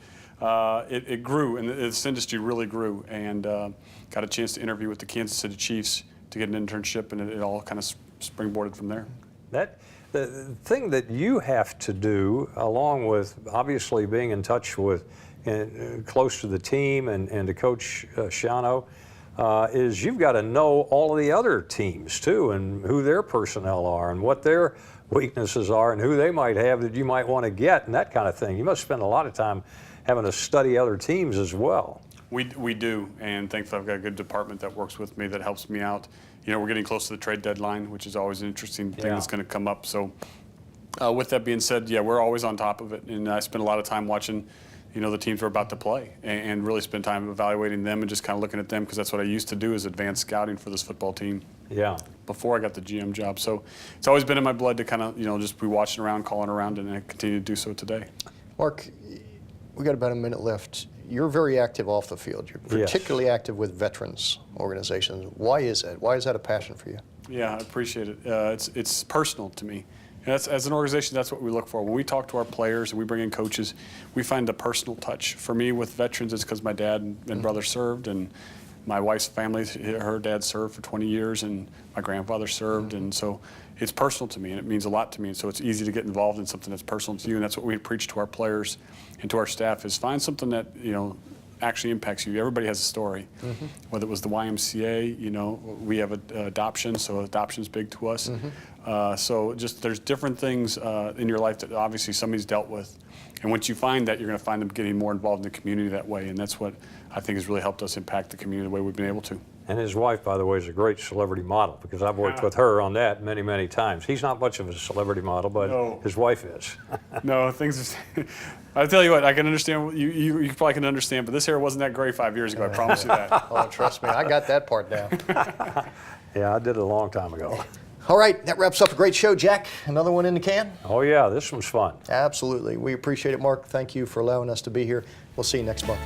S18: it grew, and this industry really grew, and got a chance to interview with the Kansas City Chiefs to get an internship, and it all kind of springboarded from there.
S2: The thing that you have to do, along with obviously being in touch with, close to the team and to Coach Schiano, is you've got to know all of the other teams too, and who their personnel are, and what their weaknesses are, and who they might have that you might want to get, and that kind of thing. You must spend a lot of time having to study other teams as well.
S18: We do, and thankfully I've got a good department that works with me that helps me out. We're getting close to the trade deadline, which is always an interesting thing that's going to come up. So with that being said, we're always on top of it, and I spend a lot of time watching the teams we're about to play and really spend time evaluating them and just kind of looking at them, because that's what I used to do, is advanced scouting for this football team.
S2: Yeah.
S18: Before I got the GM job. So it's always been in my blood to kind of, just be watching around, calling around, and I continue to do so today.
S1: Mark, we got about a minute left. You're very active off the field. You're particularly active with veterans organizations. Why is that? Why is that a passion for you?
S18: Yeah, I appreciate it. It's personal to me. And as an organization, that's what we look for. When we talk to our players and we bring in coaches, we find the personal touch. For me, with veterans, it's because my dad and brother served, and my wife's family, her dad served for 20 years, and my grandfather served, and so it's personal to me, and it means a lot to me, and so it's easy to get involved in something that's personal to you, and that's what we preach to our players and to our staff, is find something that, actually impacts you. Everybody has a story. Whether it was the YMCA, we have adoption, so adoption's big to us. So just there's different things in your life that obviously somebody's dealt with. And once you find that, you're going to find them getting more involved in the community that way. And that's what I think has really helped us impact the community the way we've been able to.
S2: And his wife, by the way, is a great celebrity model, because I've worked with her on that many, many times. He's not much of a celebrity model, but his wife is.
S18: No, things are, I'll tell you what, I can understand, you probably can understand, but this hair wasn't that great 5 years ago, I promise you that.
S1: Oh, trust me, I got that part down.
S2: Yeah, I did it a long time ago.
S1: All right, that wraps up a great show, Jack. Another one in the can?
S2: Oh yeah, this one's fun.
S1: Absolutely. We appreciate it, Mark. Thank you for allowing us to be here. We'll see you next month.